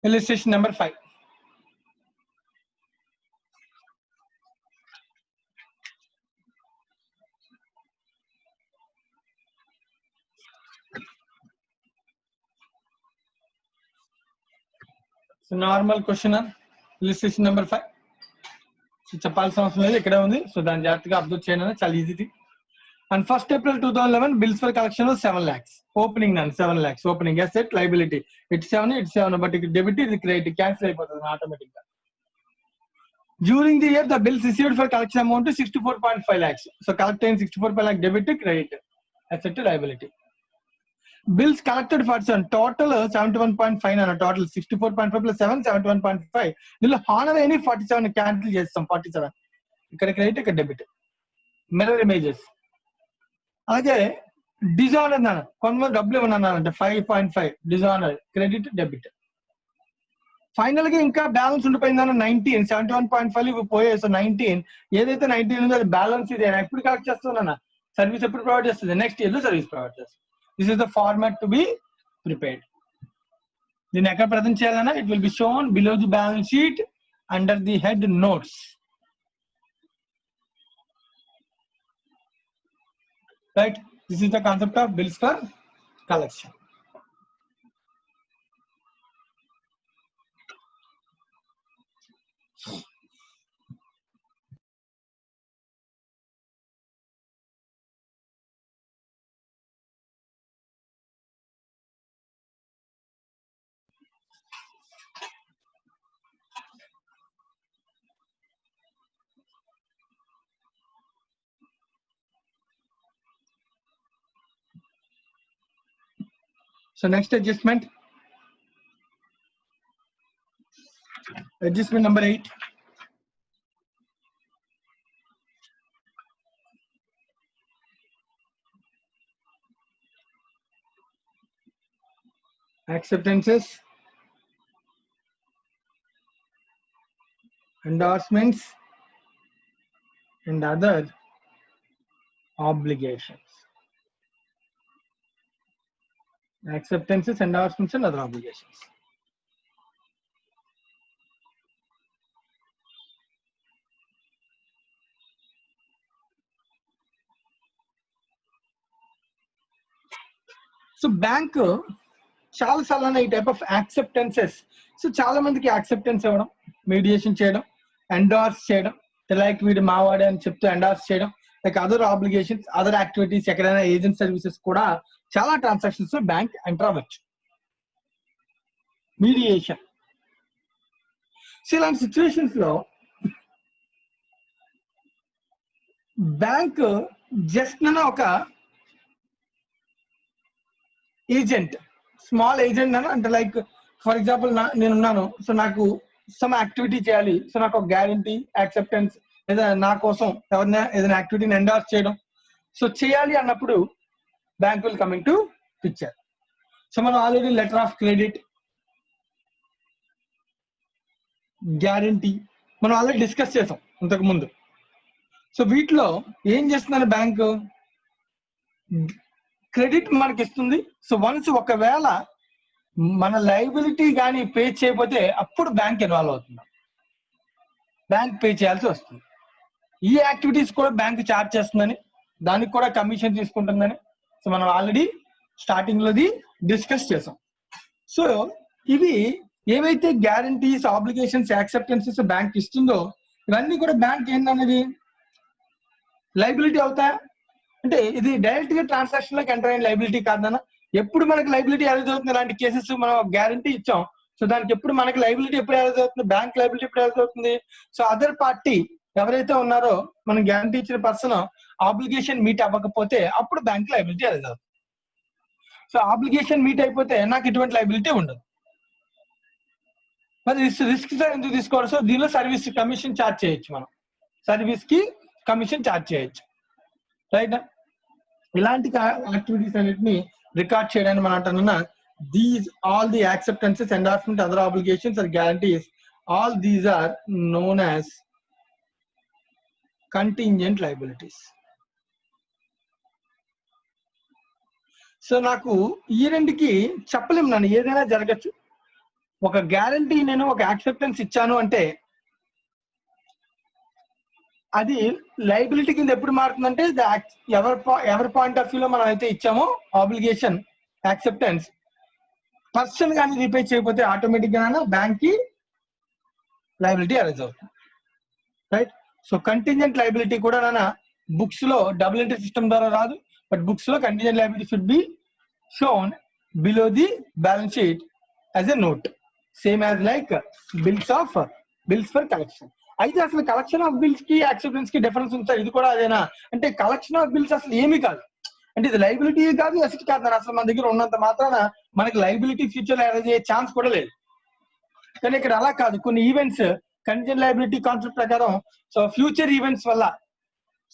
Illustration number 5. So normal question, illustration number 5. So చెప్పాల్సిన అవసరం లేదు, ఇక్కడే ఉంది. సో దాన్ని జాగ్రత్తగా అబ్జర్వ్ చేయండి, చాలా easy. And 1st April 2011 bills for collection was 7 lakhs. Opening none 7 lakhs. Opening asset liability. It's 7, but it debit is credit, cancel అయిపోతుంది automatically. During the year the bills received for collection amount to 64.5 lakhs. So collect in 64.5 lakh debit credit, asset liability. Bills collected for total 71.5 and total 64.5 plus 7 71.5. దీనిలో honour అయిన 47 cancel చేస్తాం. 47 ఇక్కడ credit, ఇక్కడ debit. Mirror images. అలాగే dishonour అన్నాను, కొంతమంది డబ్బులు ఇవ్వనన్నానంటే 5.5 dishonour, credit debit. Final గా ఇంకా బ్యాలెన్స్ ఉండిపోయిందన్న 19, 71.5 ఇవి పోయాయి. సో 19 ఏదైతే 19 ఉందో అది బ్యాలెన్స్ ఇది ఎప్పుడు కలెక్ట్ చేస్తున్నా, సర్వీస్ ఎప్పుడు ప్రొవైడ్ చేస్తుంది, నెక్స్ట్ ఇయర్ లో సర్వీస్ ప్రొవైడ్ చేస్తుంది. This is the format to be prepared. దీన్ని ఎక్కడ ప్రజెంట్ చేయాలన్నా it will be shown below the balance sheet under the head notes. Right, this is the concept of bills for collection. So next adjustment number 8. Acceptances, endorsements and other obligations. Acceptances, endorsements and other obligations. So bank చాలా సార్లు ఈ type of యాక్సెప్టెన్సెస్, so చాలా మందికి acceptance ఇవ్వడం, mediation చేయడం, endorse చేయడం, like వీడు మావాడే అని చెప్తూ ఎండార్స్ చేయడం, like other obligations, other activities, ఎక్కడైనా ఏజెంట్ సర్వీసెస్ కూడా చాలా ట్రాన్సాక్షన్స్ లో బ్యాంక్ ఎంటర్ అవ్వచ్చు. మీడియేషన్. సో ఇలాంటి సిచ్యువేషన్స్ లో బ్యాంక్ జస్ట్ ఒక ఏజెంట్, స్మాల్ ఏజెంట్ అని అంటే లైక్ ఫర్ ఎగ్జాంపుల్ నేనున్నాను, సో నాకు సమ్ యాక్టివిటీ చేయాలి, సో నాకు ఒక గ్యారంటీ యాక్సెప్టెన్స్ లేదా నా కోసం ఎవరైనా ఏదైనా యాక్టివిటీని ఎండార్స్ చేయడం, సో చేయాలి అన్నప్పుడు bank will coming to picture. So మనం already letter of credit, guarantee మనం ఆల్రెడీ డిస్కస్ చేసాం ఇంతకు ముందు. సో వీటిలో ఏం చేస్తున్నారు బ్యాంకు, క్రెడిట్ మనకి ఇస్తుంది. సో వన్స్ ఒకవేళ మన లైబిలిటీ కానీ పే చేయకపోతే అప్పుడు బ్యాంక్ ఇన్వాల్వ్ అవుతుంది, బ్యాంక్ పే చేయాల్సి వస్తుంది. ఈ యాక్టివిటీస్ కూడా బ్యాంక్ చార్జ్ చేస్తుందని, దానికి కూడా కమిషన్ తీసుకుంటుందని సో మనం ఆల్రెడీ స్టార్టింగ్ లోది డిస్కస్ చేసాం. సో ఇవి ఏవైతే గ్యారంటీస్, ఆబ్లిగేషన్స్, యాక్సెప్టెన్సెస్ బ్యాంక్ ఇస్తుందో ఇవన్నీ కూడా బ్యాంక్ ఏంటనేది లైబిలిటీ అవుతాయా అంటే ఇది డైరెక్ట్ గా ట్రాన్సాక్షన్ లోకి ఎంటర్ అయిన లైబిలిటీ కాదన్నా. ఎప్పుడు మనకి లైబిలిటీ ఎరేజ్ అవుతుంది, ఇలాంటి కేసెస్ మనం గ్యారంటీ ఇచ్చాం, సో దానికి ఎప్పుడు మనకి లైబిలిటీ ఎప్పుడు ఎరేజ్ అవుతుంది, బ్యాంక్ లైబిలిటీ ఎప్పుడు ఎరేజ్ అవుతుంది, సో అదర్ పార్టీ ఎవరైతే ఉన్నారో మనం గ్యారంటీ ఇచ్చిన పర్సన్ ఆబ్లిగేషన్ మీట్ అవ్వకపోతే అప్పుడు బ్యాంక్ లైబిలిటీ ఎరేజ్ అవుతుంది. సో ఆబ్లిగేషన్ మీట్ అయిపోతే నాకు ఎటువంటి లైబిలిటీ ఉండదు. మరి రిస్క్ ఎందుకు తీసుకోవాలి, సో దీనిలో సర్వీస్ కమిషన్ ఛార్జ్ చేయొచ్చు, మనం సర్వీస్ కి కమిషన్ ఛార్జ్ చేయొచ్చు, రైట్. ఇలాంటి యాక్టివిటీస్ అన్నిటిని రికార్డ్ చేయడానికి మనం అంటున్నా these all the acceptances, endorsement, other obligations or guarantees, all these are known as contingent liabilities. So నాకు ఈ రెండుకి చెప్పలేము, నన్ను ఏదైనా జరగచ్చు. ఒక గ్యారంటీ నేను ఒక యాక్సెప్టెన్స్ ఇచ్చాను అంటే అది లైబిలిటీ కింద ఎప్పుడు మారుతుందంటే ఎవరి పాయింట్ ఆఫ్ వ్యూలో మనం అయితే ఇచ్చామో ఆబ్లిగేషన్, యాక్సెప్టెన్స్, పర్సన్ కానీ రీపే చేయకపోతే ఆటోమేటిక్ గా బ్యాంక్ కి లైబిలిటీ అరేజ్ అవుతుంది, రైట్. సో కంటింజెంట్ లైబిలిటీ కూడా బుక్స్ లో డబుల్ ఎంట్రీ సిస్టమ్ ద్వారా రాదు, బట్ బుక్స్ లో contingent liability should be shown below the balance sheet as a note, same as like bills for collection. అయితే అసలు collection of bills కి acceptance కి difference ఉంటుంది, ఇది కూడా అదేనా అంటే కలెక్షన్ ఆఫ్ బిల్స్ అసలు ఏమీ కాదు, అంటే ఇది లైబిలిటీ కాదు, అసెట్ కాదు, అసలు మన దగ్గర ఉన్నంత మాత్రాన మనకి లైబిలిటీ ఫ్యూచర్ లో అరేంజ్ అయ్యే ఛాన్స్ కూడా లేదు. కానీ ఇక్కడ అలా కాదు, కొన్ని ఈవెంట్స్ కంటింజెంట్ లైబిలిటీ కాన్సెప్ట్ ప్రకారం సో ఫ్యూచర్ ఈవెంట్స్ వల్ల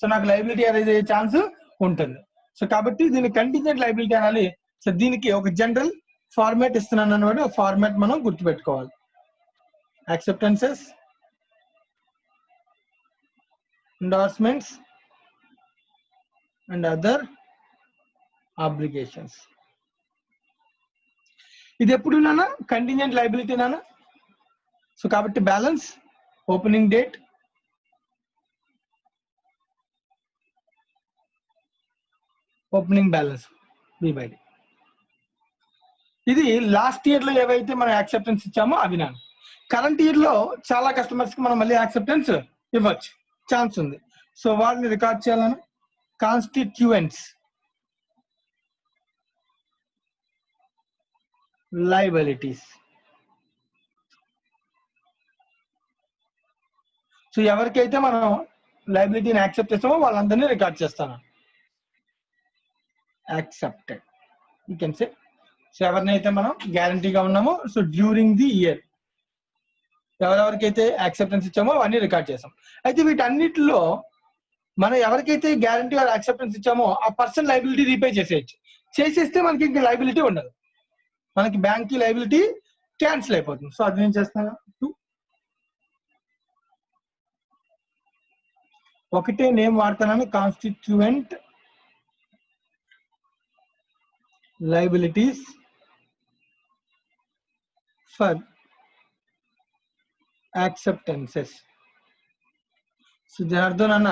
సో నాకు లైబిలిటీ అరేంజ్ అయ్యే ఛాన్స్ ఉంటుంది. సో కాబట్టి దీన్ని కంటింజెంట్ లైబిలిటీ అనాలి. సో దీనికి ఒక జనరల్ ఫార్మాట్ ఇస్తున్నాను అన్నమాట, ఫార్మాట్ మనం గుర్తుపెట్టుకోవాలి. యాక్సెప్టెన్సెస్, endorsements and other obligations. ఇది ఎప్పుడు నానా కంటింజెంట్ లైబిలిటీ నానా. సో కాబట్టి balance, opening date, opening balance B D. ఇది లాస్ట్ ఇయర్ లో ఏవైతే మనం యాక్సెప్టెన్స్ ఇచ్చామో అవి నాన్న. కరెంట్ ఇయర్ లో చాలా కస్టమర్స్ కి మనం మళ్ళీ యాక్సెప్టెన్స్ ఇవ్వచ్చు, ఛాన్స్ ఉంది. సో వాటిని రికార్డ్ చేయాలని కాన్స్టిట్యూయెంట్స్, లయబిలిటీస్. సో ఎవరికైతే మనం లయబిలిటీని యాక్సెప్ట్ చేస్తామో వాళ్ళందరినీ రికార్డ్ చేస్తాను, accepted you can say. So ఎవరినైతే మనం గ్యారంటీగా ఉన్నామో సో డ్యూరింగ్ ది ఇయర్ ఎవరెవరికైతే యాక్సెప్టెన్స్ ఇచ్చామో అవన్నీ రికార్డ్ చేసాం. అయితే వీటన్నిటిలో మనం ఎవరికైతే గ్యారంటీ ఆర్ యాక్సెప్టెన్స్ ఇచ్చామో ఆ పర్సన్ లైబిలిటీ రీపే చేసేయచ్చు. చేసేస్తే మనకి ఇంకా లైబిలిటీ ఉండదు, మనకి బ్యాంక్ కి లైబిలిటీ క్యాన్సిల్ అయిపోతుంది. సో అది నేను చేస్తాను, ఒకటే నేమ్ వాడతానని constituent liabilities for acceptances. So Janardhan అన్న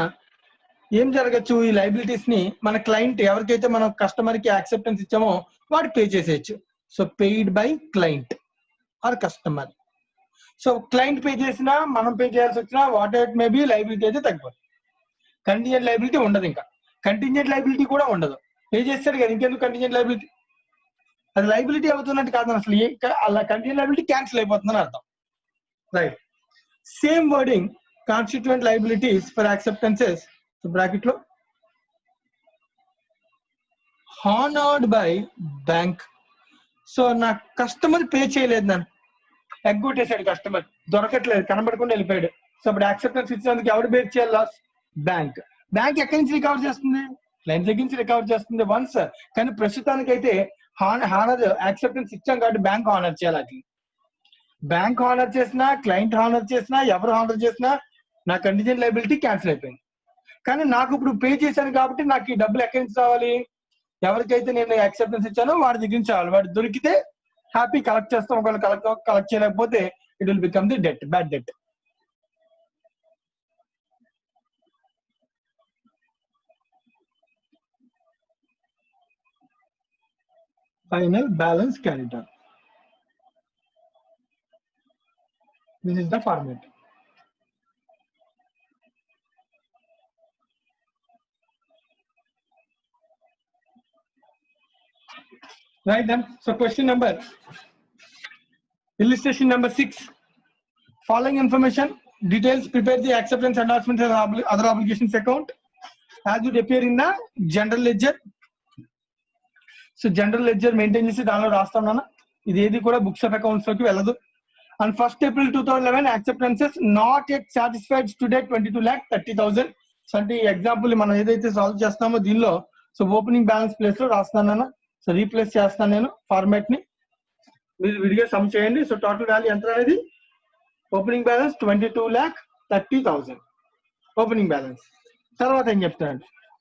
ఏం జరగచ్చు, ఈ లైబిలిటీస్ ని మన క్లయింట్ ఎవరికైతే మనం కస్టమర్ కి యాక్సెప్టెన్స్ ఇచ్చామో వాడు పే చేసేయచ్చు. So paid by client or customer. So client pay చేసినా మనం పే చేయాల్సి వచ్చినా what ever may be liability అయితే తగ్గిపోతుంది. కంటింజెంట్ లైబిలిటీ ఉండదు, ఇంకా కంటింజెంట్ లైబిలిటీ కూడా ఉండదు. పే చేస్తారు కదా, ఇంకెందుకు కంటింజెంట్ లైబిలిటీ? అది లైబిలిటీ అవుతున్నట్టు కాదు, అసలు అలా కంటింజెంట్ లైబిలిటీ క్యాన్సిల్ అయిపోతుందని అర్థం, right. Same wording constituent liabilities for acceptances. So bracket లో హానర్డ్ బై బ్యాంక్. సో నా కస్టమర్ పే చేయలేదు, నన్ను ఎగ్గొట్టేశాడు కస్టమర్, దొరకట్లేదు, కనబడకుండా వెళ్ళిపోయాడు. సో అప్పుడు యాక్సెప్టెన్స్ ఇచ్చినందుకు ఎవరు బేర్ చేయాలి లాస్? బ్యాంక్. బ్యాంక్ ఎక్కడి నుంచి రికవర్ చేస్తుంది? క్లయింట్ దగ్గర నుంచి రికవర్ చేస్తుంది వన్స్. కానీ ప్రస్తుతానికైతే హానర్ యాక్సెప్టెన్స్ ఇచ్చాం కాబట్టి బ్యాంక్ హానర్ చేయాలి. అది బ్యాంక్ హానర్ చేసినా, క్లయింట్ హానర్ చేసినా, ఎవరు హానర్ చేసినా నా కండిషన్ లైబిలిటీ క్యాన్సిల్ అయిపోయింది. కానీ నాకు ఇప్పుడు పే చేశాను కాబట్టి నాకు ఈ డబ్బులు ఎక్కడి నుంచి రావాలి? ఎవరికైతే నేను యాక్సెప్టెన్స్ ఇచ్చానో వాడి దగ్గర నుంచి రావాలి. వాడు దొరికితే హ్యాపీ కలెక్ట్ చేస్తాం, ఒకవేళ కలెక్ట్ చేయలేకపోతే it will become the debt, bad debt. Final balance carried on. This is the format. Right then. So question number, illustration number 6. Following information details prepare the acceptance, endorsement and other obligations account as would appear in the general ledger. So general ledger maintain చేసి దానిలో రాస్తాను. ఇది ఏది కూడా books of accounts లోకి వెళ్ళదు. On 1st April 2011, acceptances not yet satisfied stood at 22,30,000. So అంటే ఈ ఎగ్జాంపుల్ మనం ఏదైతే సాల్వ్ చేస్తామో దీనిలో సో ఓపెనింగ్ బ్యాలెన్స్ ప్లేస్ లో రాస్తాను. సో రీప్లేస్ చేస్తాను నేను ఫార్మాట్ ని, మీరు విడిగా సమ్ చేయండి. సో టోటల్ వాల్యూ ఎంత అనేది? Opening balance 22,30,000 opening balance. తర్వాత ఏం చెప్తాను?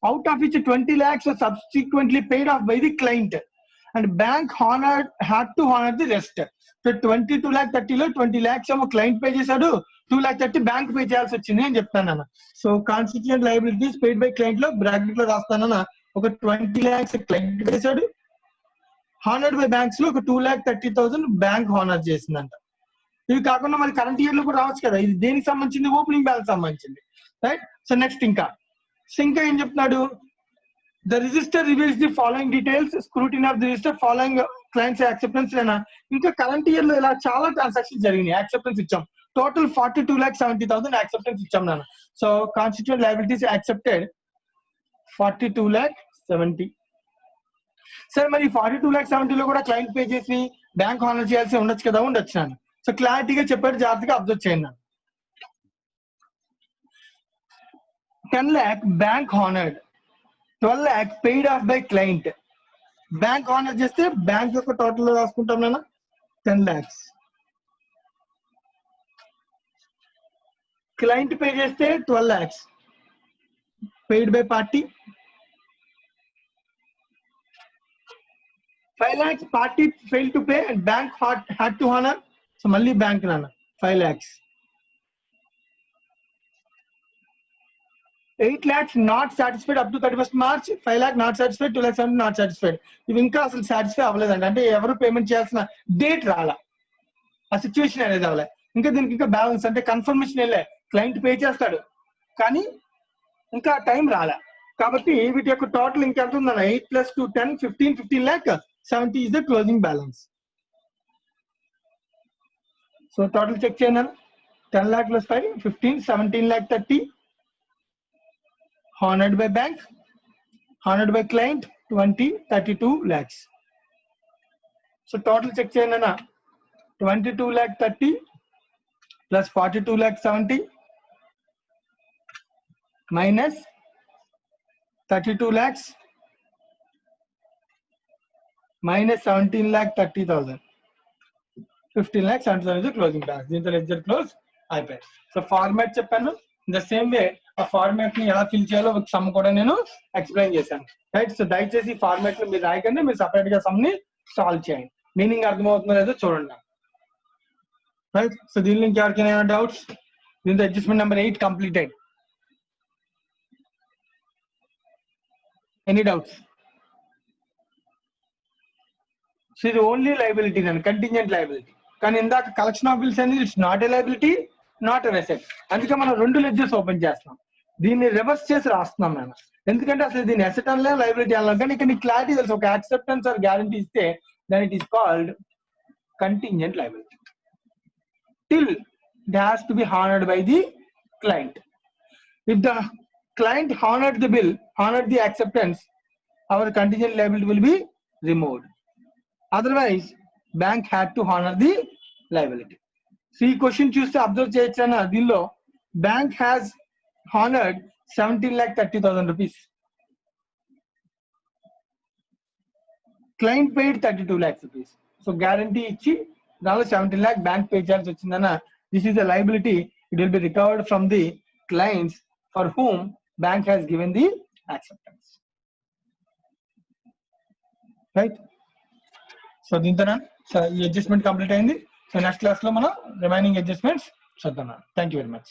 Out of which 20 lakhs subsequently paid off by the client and bank had to honor the rest. So 22,30,000 లో 20 lakhs ఏమో క్లయింట్ పే చేశాడు, 2,30,000 బ్యాంక్ పే చేయాల్సి వచ్చింది అని చెప్తాను. So constituent liabilities paid by client లో బ్రాకెట్ లో రాస్తానన్నా ఒక 20 lakhs క్లయింట్ చేశాడు, హానర్డ్ బై బ్యాంక్స్ లో ఒక 2,30,000 బ్యాంక్ హానర్ చేసిందంట. ఇవి కాకుండా మరి కరెంట్ ఇయర్ లో కూడా రావచ్చు కదా. ఇది దేనికి సంబంధించింది? ఓపెనింగ్ బ్యాలెన్స్ సంబంధించింది, రైట్? సో నెక్స్ట్ ఇంకా ఏం చెప్తున్నాడు? The register reveals the following details. Scrutiny of the register following clients acceptance లేనా? ఇంకా కరెంట్ ఇయర్ లో ఇలా చాలా ట్రాన్సాక్షన్ జరిగినాయి. యాక్సెప్టెన్స్ ఇచ్చాం, టోటల్ 42,70,000 యాక్సెప్టెన్స్ ఇచ్చాం నాన్న. So constituent liabilities accepted 42,70,000. సరే మరి 42,70,000 లో కూడా క్లయింట్ పే చేసి బ్యాంక్ హానర్ చేయాల్సి ఉండొచ్చు కదా? ఉండొచ్చు నాన్న. సో క్లారిటీగా చెప్పాడు, జాగ్రత్తగా అబ్జర్వ్ చేయండి. 10 lakh bank honoured, 12 lakh paid off by client. Bank honour చేస్తే బ్యాంక్ యొక్క టోటల్ రాసుకుంటాం నాన్న 10 lakhs. క్లయింట్ పే చేస్తే 12 lakhs paid by party. 5 lakhs party failed to pay and bank had to honor. So మళ్ళీ bank నాన్న 5 lakhs. 8 lakhs not satisfied up to 31st March, 5 lakh not satisfied, 2 lakhs not satisfied. ఇవి ఇంకా అసలు satisfy అవ్వలేదండి, అంటే ఎవరు payment చేయాల్సిన date రాలా, ఆ సిచ్యువేషన్ అనేది అవ్వలే. ఇంకా దీనికి ఇంకా బ్యాలెన్స్ అంటే కన్ఫర్మేషన్ వెళ్ళే, క్లయింట్ పే చేస్తాడు కానీ ఇంకా టైం రాలే. కాబట్టి వీటి యొక్క టోటల్ ఇంకెంత ఉందన్న? 8 + 2 10 15 lakh 70 is the closing balance. So total check చేయండి. 10 lakh + 5 15 17,30,000 honored by bank, honored by client 20 32 lakhs. So total check cheyana 22,30,000 plus 42,70,000 minus 32 lakhs minus 17,30,000. 15 lakhs 70,000 is the closing balance. This is the ledger close. అయిపోయి. So format చెప్పాను. In the same way ఆ format ని ఎలా fill చేయాలో ఒక some కూడా నేను explain చేశాను, రైట్? సో దయచేసి ఈ ఫార్మాట్ లో మీరు రాయకండి, మీరు సపరేట్ గా సమ్ ని సాల్వ్ చేయండి. మీనింగ్ అర్థమవుతుందో లేదో చూడండి, రైట్? సో దీనిలో ఇంకెవరికైనా ఏమైనా డౌట్స్? దీంతో adjustment number 8 completed. Any doubts? So ఇది ఓన్లీ లయబిలిటీ అండి, కంటింజెంట్ లయబిలిటీ. కానీ ఇందాక కలెక్షన్ ఆఫ్ బిల్స్ అనేది it's not a liability, not an asset. అందుకే మనం 2 లెడ్జర్స్ ఓపెన్ చేస్తున్నాం, దీన్ని రివర్స్ చేసి రాస్తున్నాం మేము. ఎందుకంటే అసలు దీన్ని అసెట్ అనలే, లయబిలిటీ అనలేదు. కానీ ఇక్కడ క్లారిటీ తెలుసు, ఒక యాక్సెప్టెన్స్ ఆర్ గ్యారంటీ ఇస్తే then it is called contingent liability till it has to be honored by the client. If the client honored the bill, honored the acceptance, our contingent liability will be removed. Otherwise, bank had to honor the liability. So ఈ question చూస్తే observe చేయొచ్చు దీనిలో bank has honoured 17,30,000 rupees, client paid 32 lakhs rupees. So guarantee ఇచ్చి దానిలో 17 lakh bank pay చేయాల్సి వచ్చిందన్న. This is the liability, it will B recovered from the clients for whom bank has given the acceptance. Right. So దీంతో ఈ adjustment complete అయింది. So next class లో మనం remaining adjustments చూద్దాం. Thank you very much.